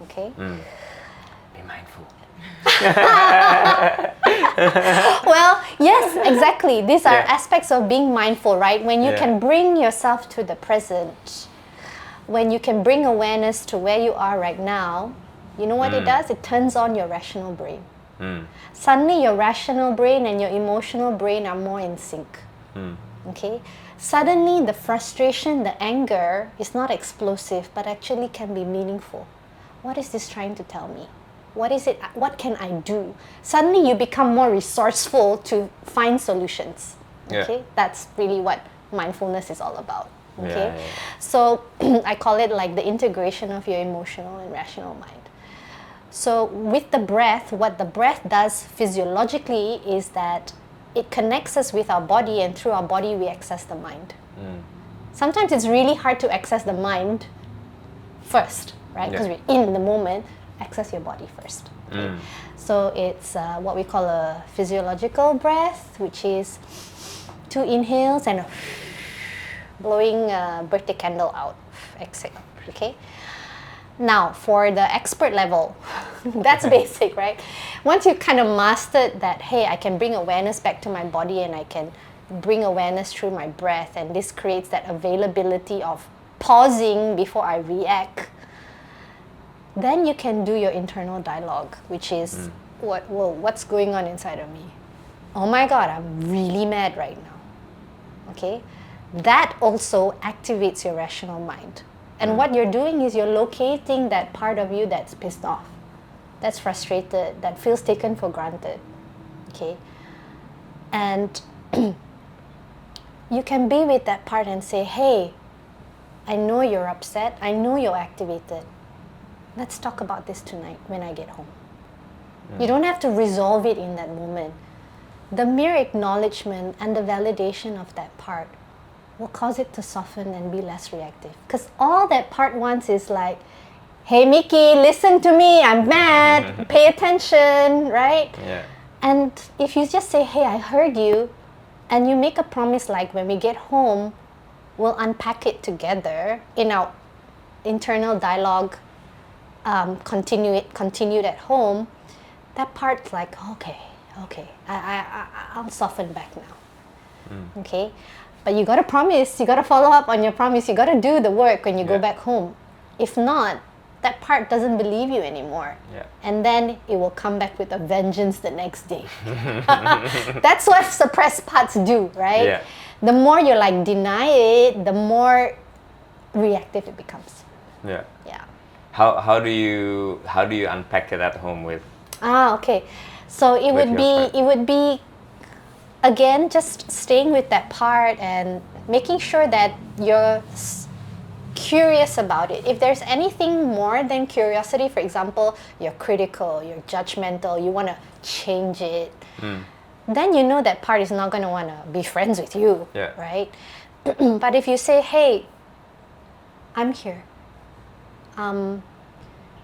Okay, be mindful. Well, yes, exactly. These are aspects of being mindful, right? When you can bring yourself to the present, when you can bring awareness to where you are right now, you know what it does? It turns on your rational brain. Suddenly your rational brain and your emotional brain are more in sync. Okay? Suddenly the frustration, the anger is not explosive, but actually can be meaningful. What is this trying to tell me? What is it? What can I do? Suddenly you become more resourceful to find solutions. Okay? That's really what mindfulness is all about. Okay, so I call it like the integration of your emotional and rational mind. So with the breath, what the breath does physiologically is that it connects us with our body, and through our body we access the mind. Sometimes it's really hard to access the mind first, right? Because we're in the moment. Access your body first. Okay? So it's what we call a physiological breath, which is 2 inhales and blowing birthday candle out, exhale. Okay. Now for the expert level, that's basic, right? Once you kind of mastered that, hey, I can bring awareness back to my body, and I can bring awareness through my breath, and this creates that availability of pausing before I react. Then you can do your internal dialogue, which is what's going on inside of me? Oh my God, I'm really mad right now. Okay. That also activates your rational mind. And what you're doing is you're locating that part of you that's pissed off, that's frustrated, that feels taken for granted. Okay? And you can be with that part and say, hey, I know you're upset. I know you're activated. Let's talk about this tonight when I get home. You don't have to resolve it in that moment. The mere acknowledgement and the validation of that part will cause it to soften and be less reactive. Because all that part wants is like, hey Mickey, listen to me, I'm mad, pay attention, right? Yeah. And if you just say, hey, I heard you, and you make a promise like, when we get home, we'll unpack it together in our internal dialogue, continued at home, that part's like, okay, I'll soften back now. Okay? But you gotta promise, you gotta follow up on your promise, you gotta do the work when you go back home. If not, that part doesn't believe you anymore. And then it will come back with a vengeance the next day. That's what suppressed parts do, right? The more you like deny it, the more reactive it becomes. Yeah. How do you unpack it at home with? Okay. So it would be again, just staying with that part and making sure that you're curious about it. If there's anything more than curiosity, for example, you're critical, you're judgmental, you want to change it, then you know that part is not going to want to be friends with you, right? But if you say, hey, I'm here.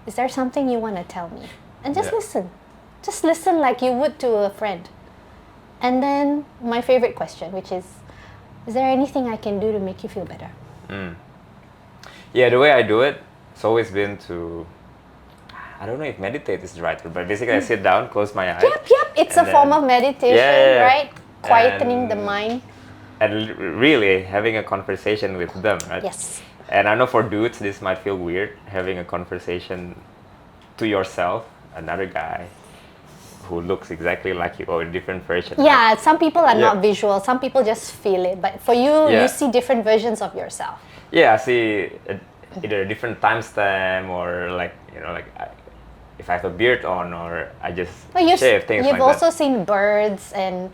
Is there something you want to tell me? And just listen. Just listen like you would to a friend. And then my favorite question, which is there anything I can do to make you feel better? Yeah, the way I do it, it's always been to, I don't know if meditate is the right word, but basically I sit down, close my eyes. Yep. It's a form of meditation, right? Quietening the mind. And really having a conversation with them, right? Yes. And I know for dudes, this might feel weird, having a conversation to yourself, another guy who looks exactly like you or a different version. Yeah, right? some people are not visual. Some people just feel it. But for you, you see different versions of yourself. Yeah, I see either a different timestamp or like, if I have a beard on or I just shave, things like that. You've also seen birds and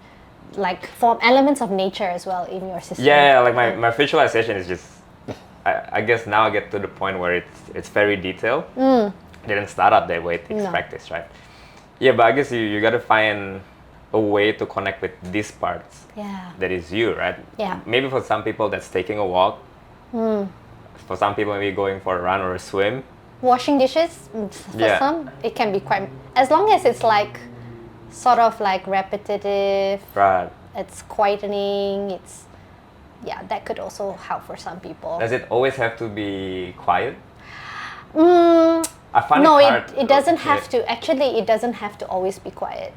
like form elements of nature as well in your system. Yeah, like my visualization is just, I guess now I get to the point where it's very detailed. Didn't start out that way, it takes practice, right? Yeah, but I guess you got to find a way to connect with these parts. Yeah. That is you, right? Yeah. Maybe for some people that's taking a walk. For some people maybe going for a run or a swim. Washing dishes, for some, it can be quite, as long as it's like sort of like repetitive. Right. It's quietening, that could also help for some people. Does it always have to be quiet? I find it hard. It doesn't have to. Actually, it doesn't have to always be quiet.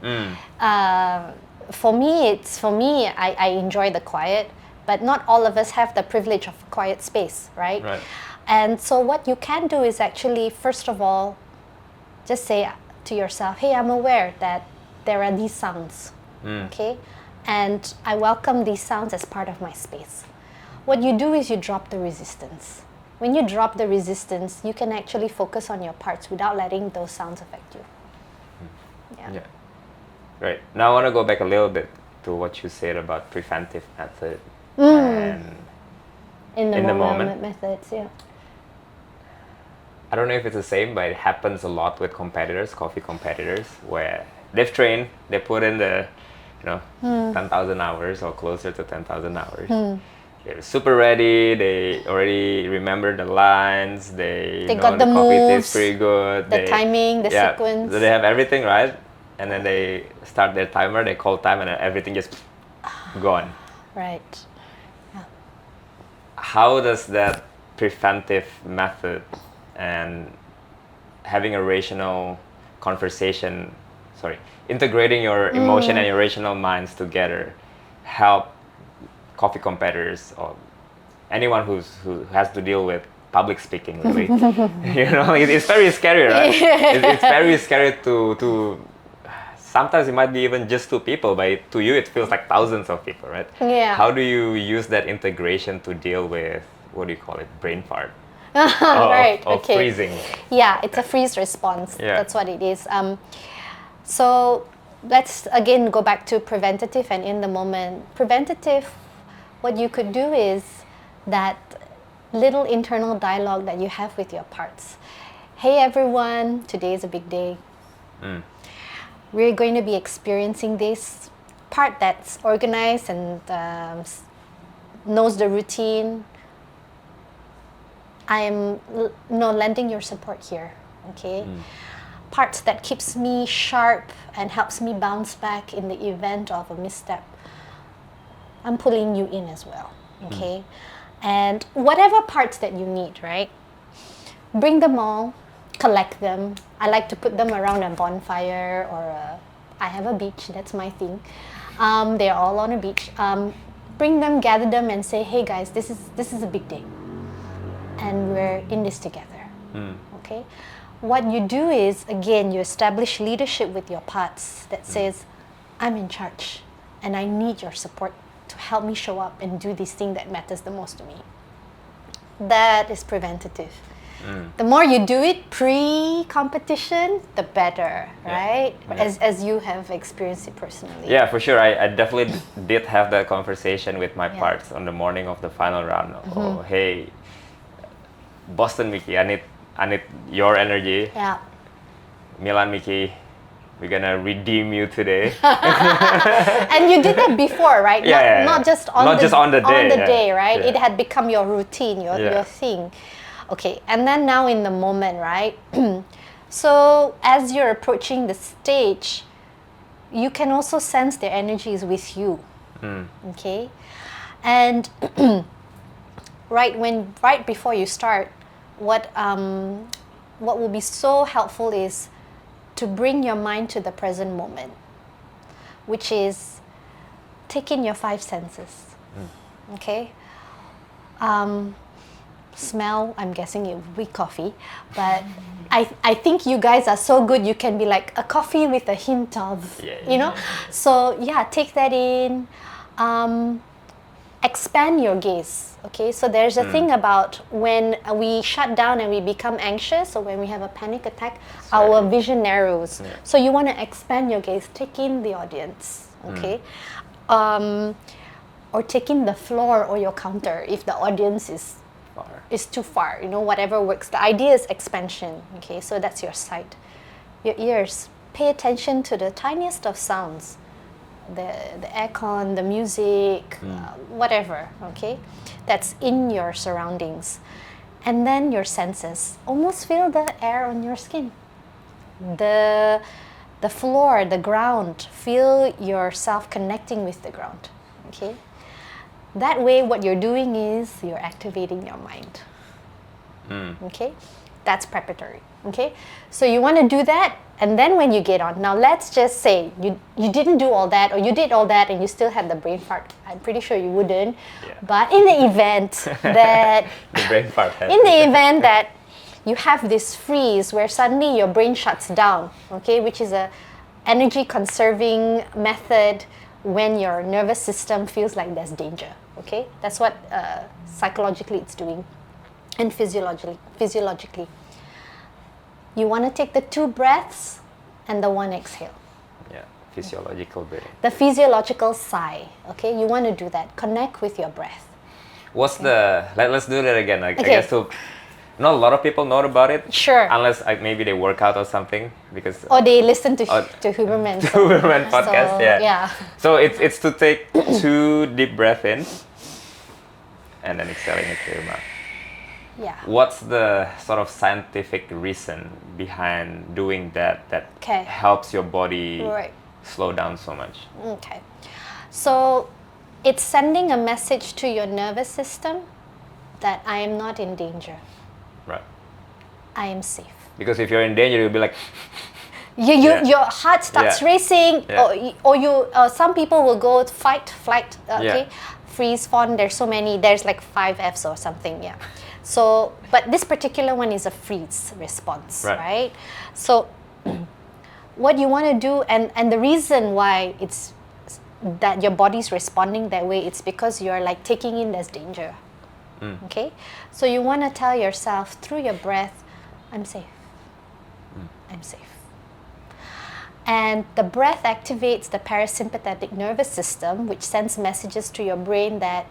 For me, I enjoy the quiet, but not all of us have the privilege of a quiet space, right? Right. And so what you can do is actually, first of all, just say to yourself, hey, I'm aware that there are these sounds, okay? And I welcome these sounds as part of my space. What you do is you drop the resistance. When you drop the resistance, you can actually focus on your parts without letting those sounds affect you. Yeah. Right. Now I want to go back a little bit to what you said about preventive method and in the moment methods, yeah. I don't know if it's the same, but it happens a lot with competitors, coffee competitors, where they've trained, they put in the, 10,000 hours or closer to 10,000 hours. They're super ready. They already remember the lines. They know got the coffee moves, tastes pretty good. The timing, the sequence. So they have everything right, and then they start their timer. They call time, and then everything just gone. Right. Yeah. How does that preventive method and having a rational conversation, integrating your emotion and your rational minds together, help coffee competitors or anyone who has to deal with public speaking, really? It's very scary, right? It's very scary to sometimes it might be even just two people, but to you it feels like thousands of people, right? Yeah. How do you use that integration to deal with, what do you call it, brain fart? Right, of freezing. Yeah, it's a freeze response. Yeah. That's what it is. So let's again go back to preventative and in the moment. Preventative, what you could do is that little internal dialogue that you have with your parts. Hey everyone, today is a big day. We're going to be experiencing this part that's organized and knows the routine. I am lending your support here, okay? Parts that keeps me sharp and helps me bounce back in the event of a misstep. I'm pulling you in as well, okay? And whatever parts that you need, right? Bring them all, collect them. I like to put them around a bonfire or I have a beach, that's my thing. They're all on a beach. Bring them, gather them and say, hey guys, this is a big day. And we're in this together, okay? What you do is, again, you establish leadership with your parts that says, I'm in charge and I need your support to help me show up and do this thing that matters the most to me. That is preventative. The more you do it pre-competition, the better, right? As you have experienced it personally. Yeah, for sure. I definitely did have that conversation with my parts on the morning of the final round. Oh, hey, Boston Mickey, I need your energy. Yeah. Milan Mickey, we're gonna redeem you today. And you did that before, right? Not just on the day, right? Yeah. It had become your routine, your thing. Okay, and then now in the moment, right? So as you're approaching the stage, you can also sense their energies with you. Okay, and right before you start, what will be so helpful is to bring your mind to the present moment, which is take in your 5 senses. Okay. Smell, I'm guessing it would be coffee, but I think you guys are so good, you can be like a coffee with a hint of, you know. So yeah, take that in. Expand your gaze. Okay, so there's a thing about when we shut down and we become anxious, or when we have a panic attack, our vision narrows. So you want to expand your gaze, take in the audience. Okay, or take in the floor or your counter if the audience is too far, you know, whatever works. The idea is expansion. Okay, so that's your sight. Your ears, pay attention to the tiniest of sounds, the aircon, the music, whatever. Okay, that's in your surroundings. And then your senses, almost feel the air on your skin, the floor, the ground. Feel yourself connecting with the ground. Okay. That way, what you're doing is you're activating your mind. Okay, that's preparatory. Okay, so you want to do that, and then when you get on, now let's just say you didn't do all that, or you did all that and you still had the brain fart. I'm pretty sure you wouldn't. But in the event that the brain fart that you have this freeze where suddenly your brain shuts down. Okay, which is a energy conserving method when your nervous system feels like there's danger. Okay, that's what psychologically it's doing, and physiologically. You want to take the 2 breaths and the 1 exhale. Yeah, physiological breathing. The physiological sigh. Okay, you want to do that. Connect with your breath. What's let's do that again. I guess so. Not a lot of people know about it. Sure. Unless maybe they work out or something, because. Or they listen to Huberman. Huberman podcast. So, yeah. So it's to take 2 deep breaths in, and then exhaling it through your mouth. Yeah. What's the sort of scientific reason behind doing that helps your body slow down so much? Okay. So it's sending a message to your nervous system that I am not in danger. Right. I am safe. Because if you're in danger, you'll be like... Your heart starts racing, or you. Some people will go fight, flight, freeze, fawn. There's so many. There's like 5 Fs or something. Yeah. So, but this particular one is a freeze response, right? So, what you want to do, and the reason why it's that your body's responding that way, it's because you're like taking in there's danger. Okay, so you want to tell yourself through your breath, I'm safe. I'm safe. And the breath activates the parasympathetic nervous system, which sends messages to your brain that,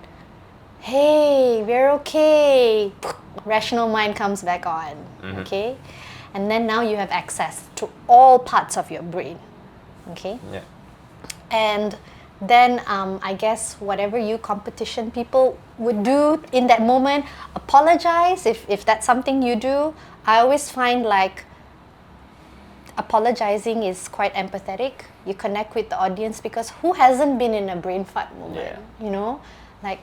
hey, we're okay. Rational mind comes back on. Okay, and then now you have access to all parts of your brain. Okay. Yeah. And then I guess whatever you competition people would do in that moment, apologize if that's something you do. I always find like apologizing is quite empathetic. You connect with the audience, because who hasn't been in a brain fart moment, you know? Like,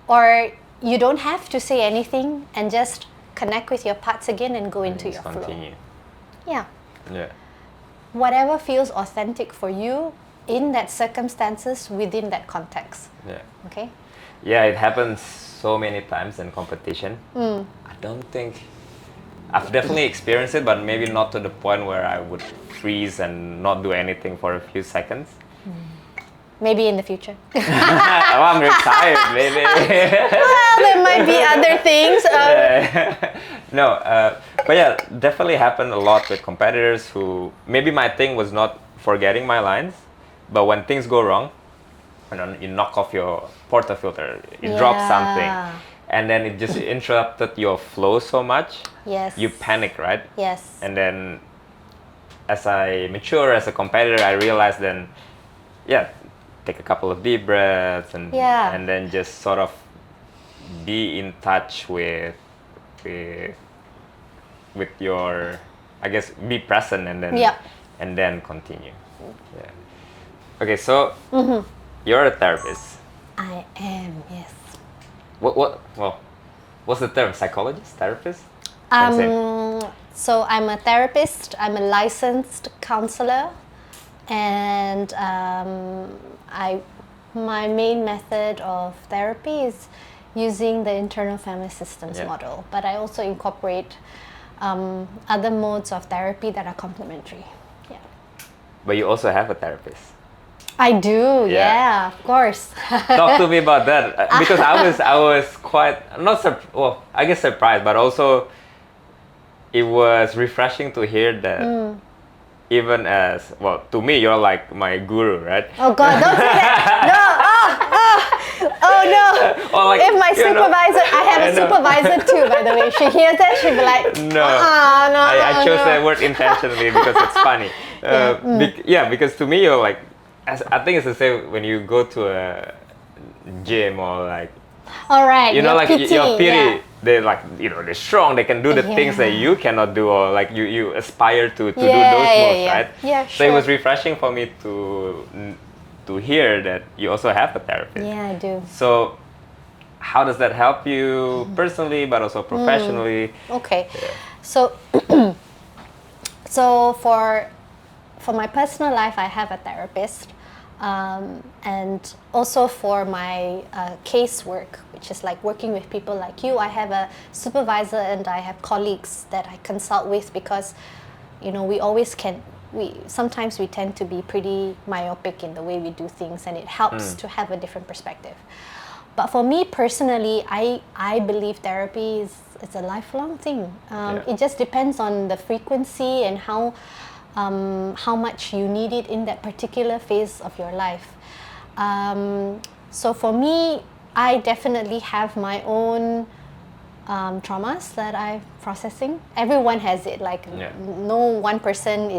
or you don't have to say anything and just connect with your parts again and go into your continue. Flow. Yeah. Yeah. Whatever feels authentic for you in that circumstances within that context. Yeah. Okay. Yeah, it happens so many times in competition. I don't think I've definitely experienced it, but maybe not to the point where I would freeze and not do anything for a few seconds. Maybe in the future. Oh, I'm retired, baby. Well, there might be other things. No, but yeah, definitely happened a lot with competitors who maybe my thing was not forgetting my lines, but when things go wrong, you knock off your portafilter, you drop something, and then it just interrupted your flow so much. Yes. You panic, right? Yes. And then as I mature as a competitor, I realized then, take a couple of deep breaths and then just sort of be in touch with your, I guess, be present and then continue. Yeah. Okay, so you're a therapist. I am, yes. What's the term? Psychologist? Therapist? So I'm a therapist. I'm a licensed counselor, and my main method of therapy is using the internal family systems model. But I also incorporate other modes of therapy that are complementary. Yeah. But you also have a therapist. I do, yeah, of course. Talk to me about that, because I was quite I guess surprised, but also it was refreshing to hear that. Even as to me, you're like my guru, right? Oh God, don't say that! No, oh no! Or like, if my supervisor, I have a supervisor too, by the way. She hears that, she'll be like, no. I chose that word intentionally because it's funny. Because to me, you're like, I think it's the same when you go to a gym or like. All right. Like PT, your PT, they're like, they're strong. They can do the things that you cannot do, or like you aspire to do those moves, right? Yeah, So it was refreshing for me to hear that you also have a therapist. Yeah, I do. So how does that help you personally, but also professionally? Okay, so so for my personal life, I have a therapist. And also for my casework, which is like working with people like you, I have a supervisor and I have colleagues that I consult with, because sometimes we tend to be pretty myopic in the way we do things, and it helps to have a different perspective. But for me personally, I believe therapy is a lifelong thing. It just depends on the frequency and how much you need it in that particular phase of your life. So for me, I definitely have my own traumas that I'm processing. Everyone has it. Like no one person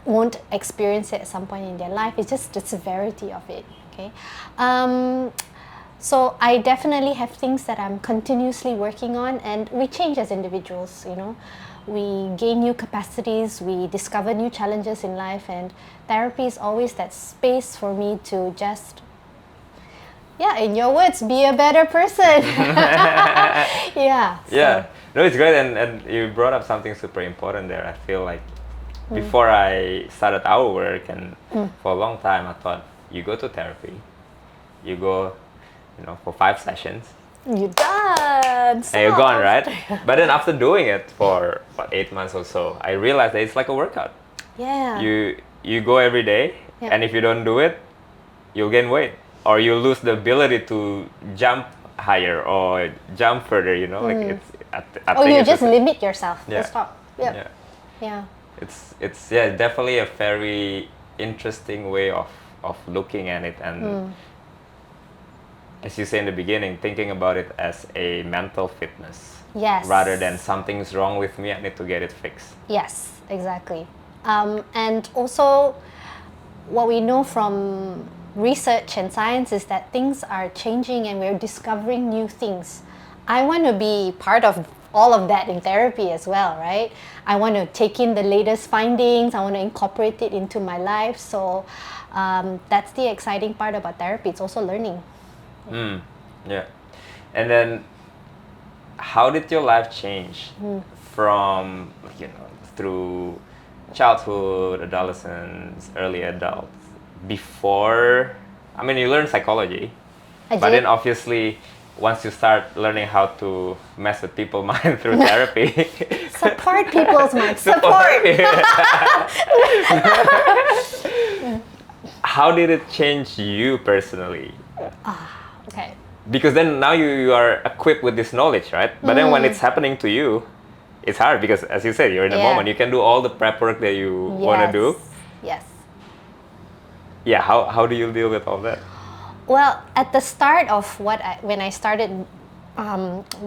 won't experience it at some point in their life. It's just the severity of it. Okay. So I definitely have things that I'm continuously working on, and we change as individuals. We gain new capacities, we discover new challenges in life, and therapy is always that space for me to just, in your words, be a better person. No, it's great, and you brought up something super important there. I feel like before I started our work, and for a long time, I thought you go to therapy, you go, for 5 sessions. You're done. And you're gone, right? But then after doing it for 8 months or so, I realized that it's like a workout. Yeah. You go every day, and if you don't do it, you'll gain weight, or you lose the ability to jump higher or jump further. Like it's. I think you just limit yourself. Yeah. Stop. Yep. Yeah. It's definitely a very interesting way of looking at it, and as you say in the beginning, thinking about it as a mental fitness. Yes. Rather than something's wrong with me, I need to get it fixed. Yes, exactly. And also, what we know from research and science is that things are changing and we're discovering new things. I want to be part of all of that in therapy as well, right? I want to take in the latest findings. I want to incorporate it into my life. So that's the exciting part about therapy. It's also learning. Yeah. And then how did your life change from, through childhood, adolescence, early adults, before, you learned psychology, but then obviously once you start learning how to mess with people's mind through therapy. Support people's mind. Support. how did it change you personally? Okay. Because then now you are equipped with this knowledge, right? But then when it's happening to you, it's hard because, as you said, you're in the moment. You can do all the prep work that you want to do. Yes. Yeah, how do you deal with all that? Well, at the start of when I started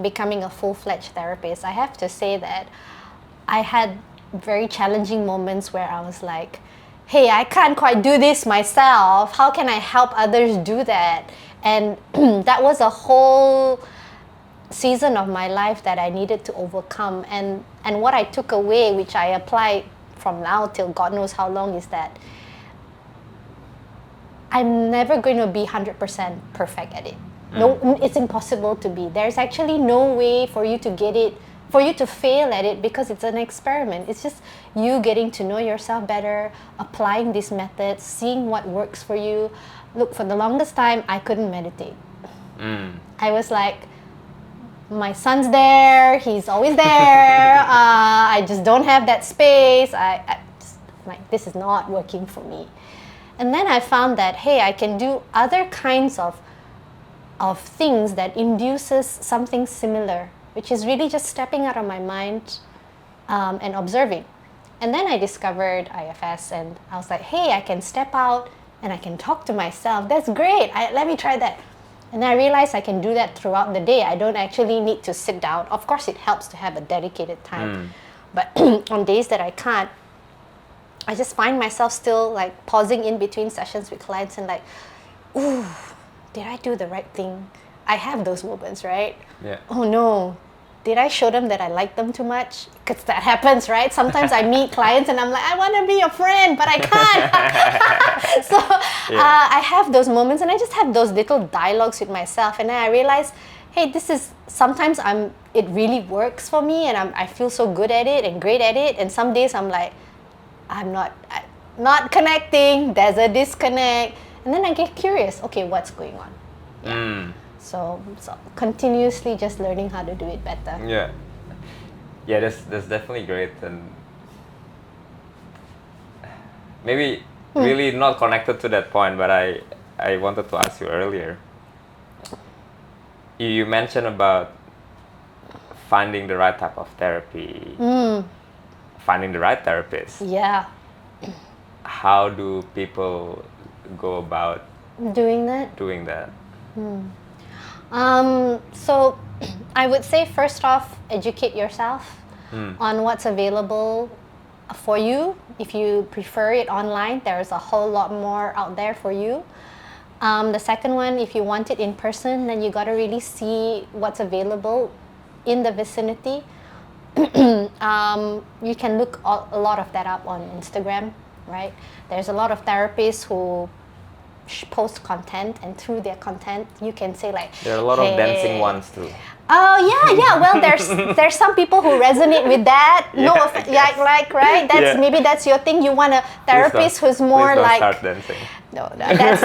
becoming a full-fledged therapist, I have to say that I had very challenging moments where I was like, hey, I can't quite do this myself. How can I help others do that? And that was a whole season of my life that I needed to overcome. And what I took away, which I apply from now till God knows how long, is that I'm never going to be 100% perfect at it. No, it's impossible to be. There's actually no way for you to get it, for you to fail at it, because it's an experiment. It's just you getting to know yourself better, applying these methods, seeing what works for you. Look, for the longest time, I couldn't meditate. I was like, my son's there, he's always there, I just don't have that space. I just, like, this is not working for me. And then I found that, hey, I can do other kinds of things that induces something similar, which is really just stepping out of my mind and observing. And then I discovered IFS, and I was like, hey, I can step out and I can talk to myself. That's great. Let me try that. And I realized I can do that throughout the day. I don't actually need to sit down. Of course, it helps to have a dedicated time. But on days that I can't, I just find myself still like pausing in between sessions with clients and like, ooh, did I do the right thing? I have those moments, right? Yeah. Oh no, did I show them that I like them too much? Because that happens, right? Sometimes I meet clients and I'm like, I want to be your friend, but I can't. So I have those moments, and I just have those little dialogues with myself, and then I realize, hey, this is, sometimes it really works for me, and I feel so good at it and great at it, and some days I'm like, I'm not connecting, there's a disconnect, and then I get curious, okay, what's going on? Yeah. So continuously just learning how to do it better. Yeah, that's definitely great, and maybe really not connected to that point, but I wanted to ask you earlier. You mentioned about finding the right type of therapy, finding the right therapist. Yeah. How do people go about doing that? So I would say, first off, educate yourself on what's available for you. If you prefer it online, there's a whole lot more out there for you. The second one, if you want it in person, then you got to really see what's available in the vicinity. You can look a lot of that up on Instagram, right? There's a lot of therapists who post content, and through their content you can say like, there are a lot of dancing ones too. Oh yeah. Well, there's some people who resonate with that. Right? Maybe that's your thing. You want a therapist who's more like. Start dancing. No, that's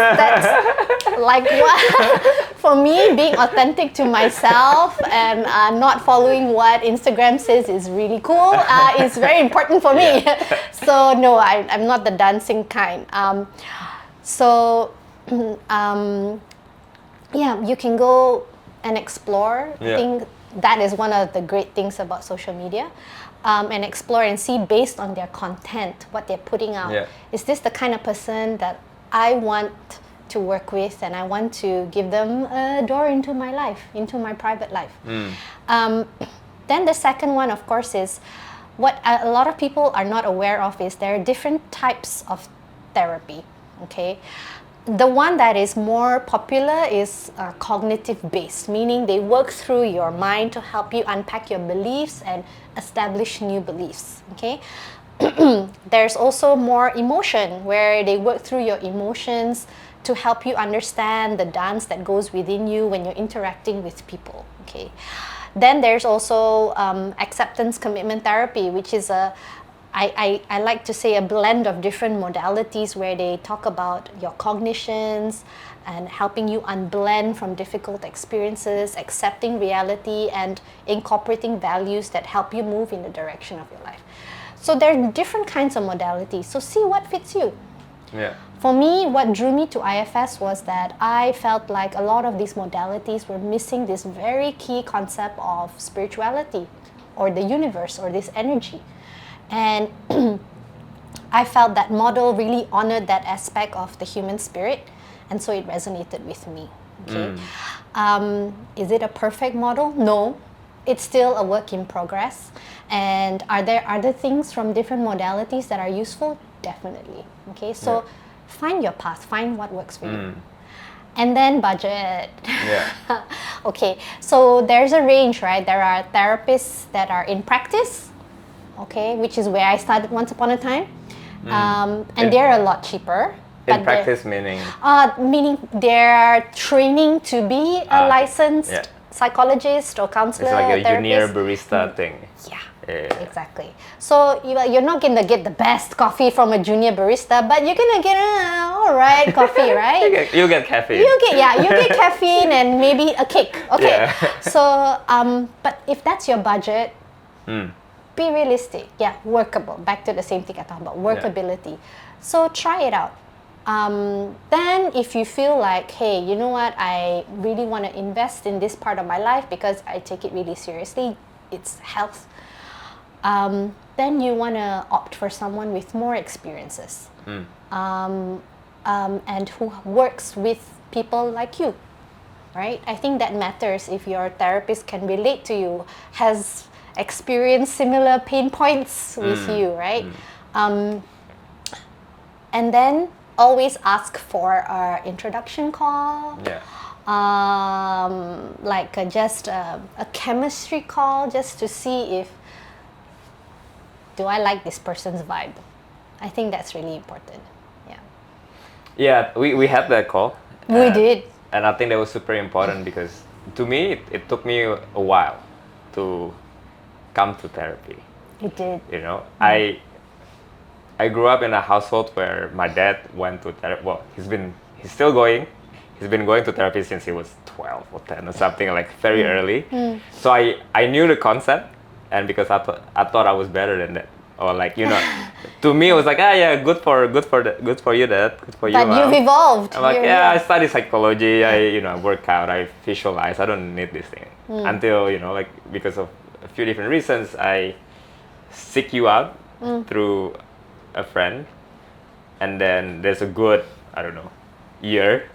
like what for me, being authentic to myself and not following what Instagram says is really cool is very important for me. So no, I'm not the dancing kind. You can go and explore. I think that is one of the great things about social media, and explore and see based on their content, what they're putting out. Is this the kind of person that I want to work with, and I want to give them a door into my life, into my private life? Then the second one, of course, is what a lot of people are not aware of is there are different types of therapy. Okay, the one that is more popular is cognitive-based, meaning they work through your mind to help you unpack your beliefs and establish new beliefs. Okay, there's also more emotion, where they work through your emotions to help you understand the dance that goes within you when you're interacting with people. Okay, then there's also acceptance commitment therapy, which is I like to say a blend of different modalities where they talk about your cognitions and helping you unblend from difficult experiences, accepting reality, and incorporating values that help you move in the direction of your life. So there are different kinds of modalities. So see what fits you. Yeah. For me, what drew me to IFS was that I felt like a lot of these modalities were missing this very key concept of spirituality or the universe or this energy. And I felt that model really honored that aspect of the human spirit, and so it resonated with me. Okay. Is it a perfect model? No. It's still a work in progress. And are there other things from different modalities that are useful? Definitely. Okay, so find your path, find what works for you. And then budget. Yeah. Okay, so there's a range, right? There are therapists that are in practice, okay, which is where I started once upon a time. And they're a lot cheaper. In practice meaning? Meaning they're training to be a licensed psychologist or counselor. It's like a therapist. junior barista thing. Yeah, exactly. So you're not gonna get the best coffee from a junior barista, but you're gonna get all right coffee, right? You get caffeine. You get caffeine and maybe a cake. Okay. Yeah. So but if that's your budget, be realistic. Yeah, workable. Back to the same thing I talked about, workability. So try it out. Then if you feel like, hey, you know what, I really want to invest in this part of my life because I take it really seriously, it's health, then you want to opt for someone with more experiences and who works with people like you, right? I think that matters if your therapist can relate to you, has experienced similar pain points with you, right? And then always ask for an introduction call, just a chemistry call, just to see if, do I like this person's vibe? I think that's really important. Yeah, we had that call. We did. And I think that was super important because to me, it took me a while to come to therapy. It did. You know, I grew up in a household where my dad went to therapy. Well, he's still going. He's been going to therapy since he was 12 or 10 or something, like very early. So I knew the concept, and because I thought I was better than that, or like, you know, to me it was like, good for you, Dad, good for you, But Mom. you've evolved. I'm like, I study psychology. I work out. I visualize. I don't need this thing until like because of a few different reasons, I seek you out through a friend, and then there's a good, I don't know, year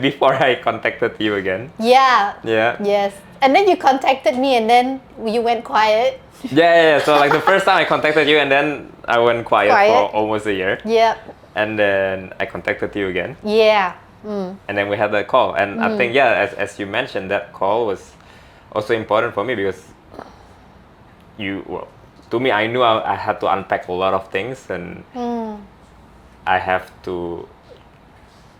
before I contacted you again. Yeah. Yeah. Yes. And then you contacted me, and then you went quiet. Yeah. So like the first time I contacted you, and then I went quiet for almost a year. Yeah. And then I contacted you again. Yeah. And then we had that call, and I think as you mentioned, that call was also important for me because to me, I knew I had to unpack a lot of things, and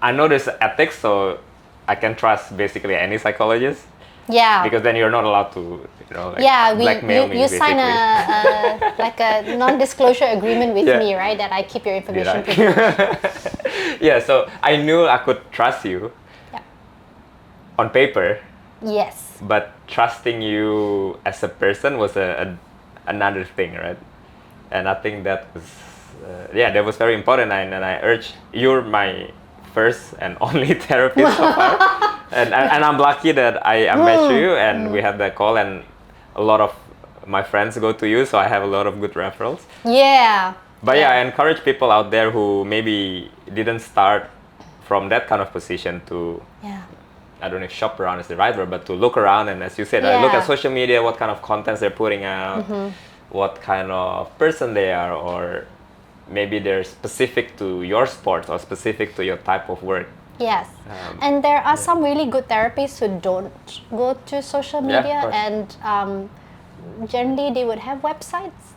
I know there's ethics, so I can trust basically any psychologist. Yeah. Because then you're not allowed to, blackmail me. You sign a non-disclosure agreement with me, right? That I keep your information privileged. Yeah. So I knew I could trust you. Yeah. On paper. Yes. But trusting you as a person was another thing, right? And I think that was that was very important, and I urge, you're my first and only therapist so far, and I'm lucky that I met you, and we had that call, and a lot of my friends go to you, so I have a lot of good referrals. But I encourage people out there who maybe didn't start from that kind of position to I don't know if shop around is the right word, but to look around, and as you said, look at social media, what kind of contents they're putting out, what kind of person they are, or maybe they're specific to your sport or specific to your type of work. Yes. And there are some really good therapists who don't go to social media, and generally they would have websites.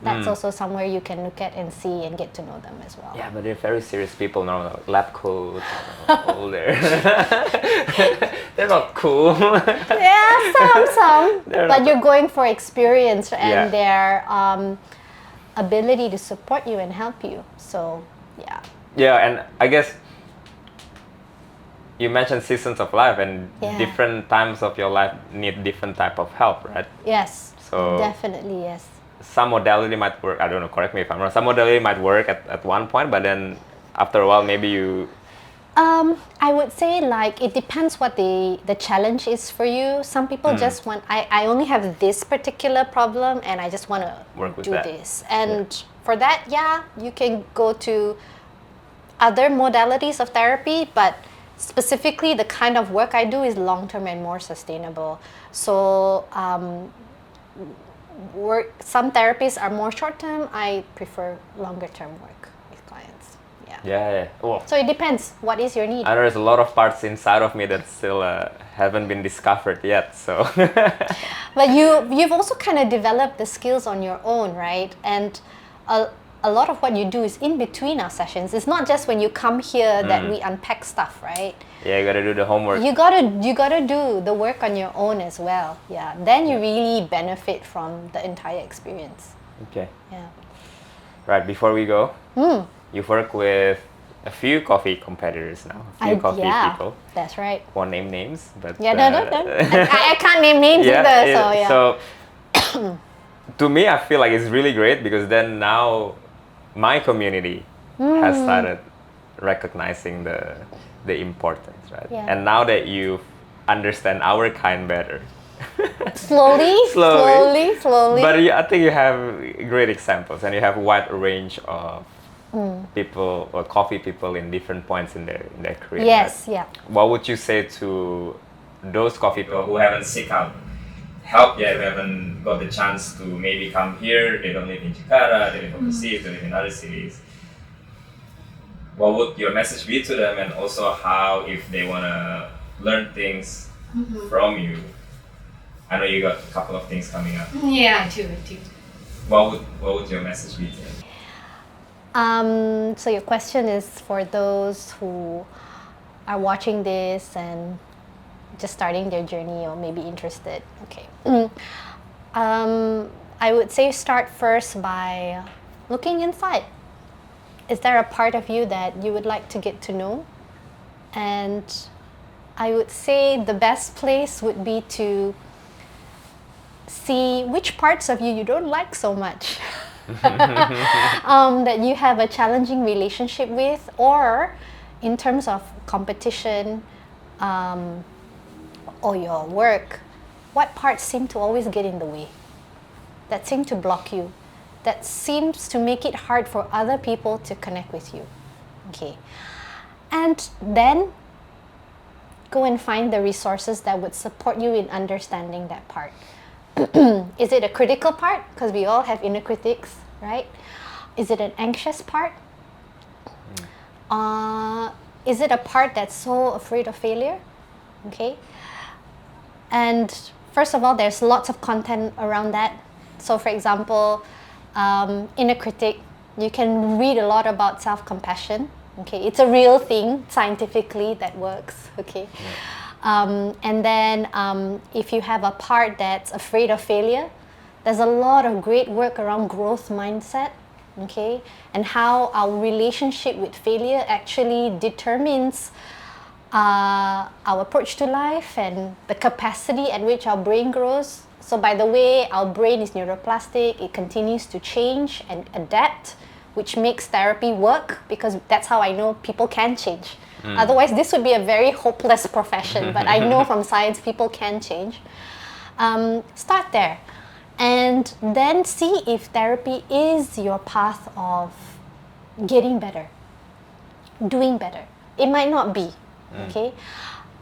That's also somewhere you can look at and see and get to know them as well. Yeah, but they're very serious people now, lab coats, all there. They're not cool. Yeah, some. But you're going for experience and their ability to support you and help you. So, Yeah, and I guess you mentioned seasons of life, and different times of your life need different type of help, right? Yes. So definitely, yes. some modality might work. I don't know, correct me if I'm wrong. Some modality might work at one point, but then after a while, maybe you... I would say like it depends what the challenge is for you. Some people just want, I only have this particular problem and I just want to do this. And for that, yeah, you can go to other modalities of therapy, but specifically the kind of work I do is long-term and more sustainable. So some therapies are more short-term. I prefer longer-term work with clients. Yeah. Oh. So it depends. What is your need? There's a lot of parts inside of me that still haven't been discovered yet. So. But you've also kind of developed the skills on your own, right? And a lot of what you do is in between our sessions. It's not just when you come here that we unpack stuff, right? Yeah, you gotta do the homework. You gotta do the work on your own as well. Yeah. Then you really benefit from the entire experience. Okay. Yeah. Right. Before we go. You've worked with a few coffee competitors now, people. That's right. Won't name names, but... Yeah, no. I can't name names either, So, to me, I feel like it's really great because then now my community has started recognizing the importance, right? Yeah. And now that you understand our kind better. Slowly. But I think you have great examples and you have a wide range of people or coffee people in different points in their career. Yes, right? yeah. What would you say to those coffee people who haven't seek out help yet, who haven't got the chance to maybe come here, they don't live in Jakarta, they live overseas, they live in other cities? What would your message be to them, and also how, if they want to learn things from you? I know you got a couple of things coming up. Yeah, I do. What would your message be to them? So your question is for those who are watching this and just starting their journey or maybe interested. Okay. I would say start first by looking inside. Is there a part of you that you would like to get to know? And I would say the best place would be to see which parts of you don't like so much. That you have a challenging relationship with, or in terms of competition or your work, what parts seem to always get in the way, that seem to block you, that seems to make it hard for other people to connect with you. Okay. And then go and find the resources that would support you in understanding that part. Is it a critical part? Because we all have inner critics, right? Is it an anxious part? Is it a part that's so afraid of failure? Okay. And first of all, there's lots of content around that. So for example, inner critic, you can read a lot about self-compassion. Okay, it's a real thing scientifically that works. Okay. Yeah. And then if you have a part that's afraid of failure, there's a lot of great work around growth mindset, okay, and how our relationship with failure actually determines our approach to life and the capacity at which our brain grows. So by the way, our brain is neuroplastic, it continues to change and adapt, which makes therapy work, because that's how I know people can change. Otherwise, this would be a very hopeless profession, but I know from science people can change. Start there. And then see if therapy is your path of getting better, doing better. It might not be, okay?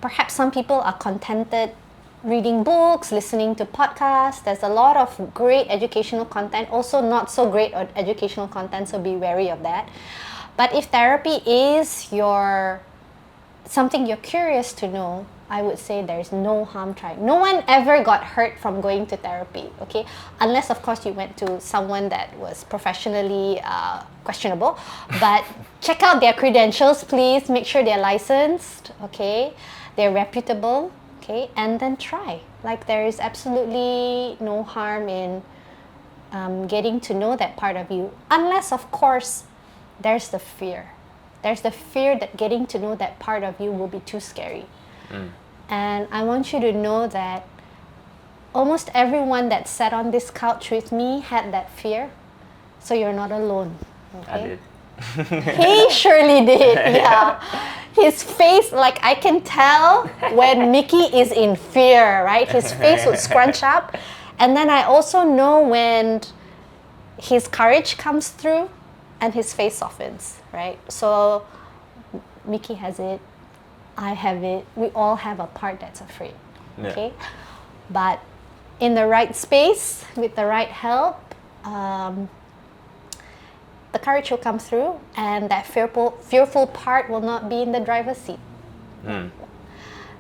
Perhaps some people are contented reading books, listening to podcasts. There's a lot of great educational content, also not so great educational content, so be wary of that. But if therapy is something you're curious to know, I would say there's no harm trying. No one ever got hurt from going to therapy, okay? Unless, of course, you went to someone that was professionally questionable. But check out their credentials, please. Make sure they're licensed, okay? They're reputable, okay? And then try. Like, there is absolutely no harm in getting to know that part of you. Unless, of course, there's the fear. There's the fear that getting to know that part of you will be too scary. And I want you to know that almost everyone that sat on this couch with me had that fear. So you're not alone. Okay? I did. He surely did, yeah. His face, like I can tell when Mickey is in fear, right? His face would scrunch up. And then I also know when his courage comes through and his face softens, right? So Mickey has it, I have it, we all have a part that's afraid, okay? But in the right space, with the right help, the courage will come through, and that fearful part will not be in the driver's seat.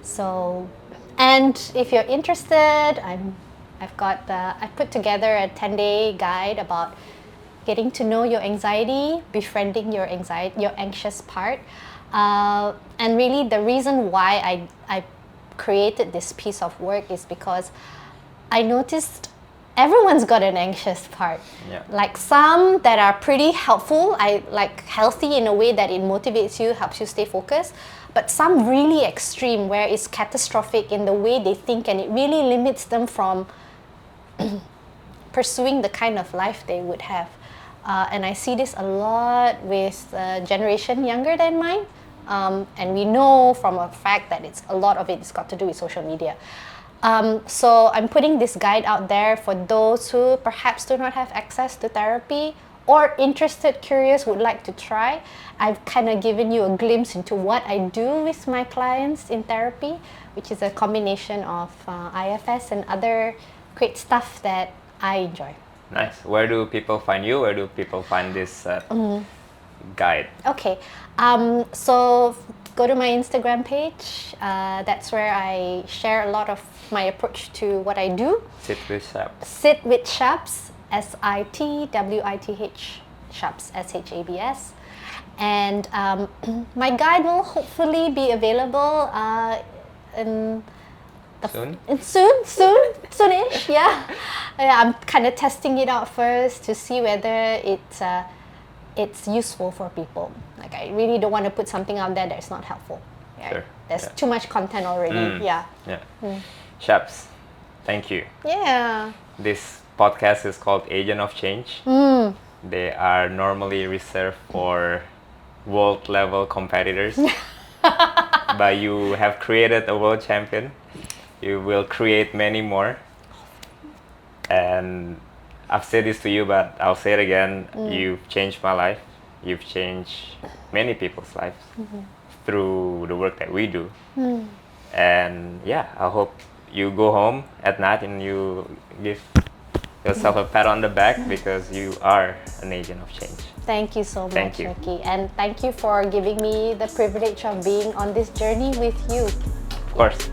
So, and if you're interested, I put together a 10-day guide about getting to know your anxiety, befriending your anxious part, and really the reason why I created this piece of work is because I noticed everyone's got an anxious part. Yeah. Like some that are pretty helpful, healthy in a way that it motivates you, helps you stay focused. But some really extreme where it's catastrophic in the way they think, and it really limits them from pursuing the kind of life they would have. And I see this a lot with a generation younger than mine. And we know from a fact that a lot of it's got to do with social media. So I'm putting this guide out there for those who perhaps do not have access to therapy or interested, curious, would like to try. I've kind of given you a glimpse into what I do with my clients in therapy, which is a combination of IFS and other great stuff that I enjoy. Nice. Where do people find you? Where do people find this guide? Okay. So go to my Instagram page. That's where I share a lot of my approach to what I do. Sit with Shabs. Sit with Shabs, SITWITH, Shabs, SHABS. And my guide will hopefully be available soonish, yeah. I'm kind of testing it out first to see whether it's useful for people. Like I really don't want to put something out there that's not helpful. Right? Sure. There's too much content already. Yeah. Shabs, thank you. Yeah. This podcast is called Agent of Change. They are normally reserved for world level competitors. But you have created a world champion. You will create many more. And I've said this to you, but I'll say it again. You've changed my life. You've changed many people's lives through the work that we do. And yeah, I hope you go home at night and you give yourself a pat on the back because you are an agent of change. Thank you so much, Mickey. And thank you for giving me the privilege of being on this journey with you. Of course.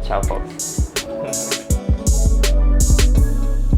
Ciao, folks.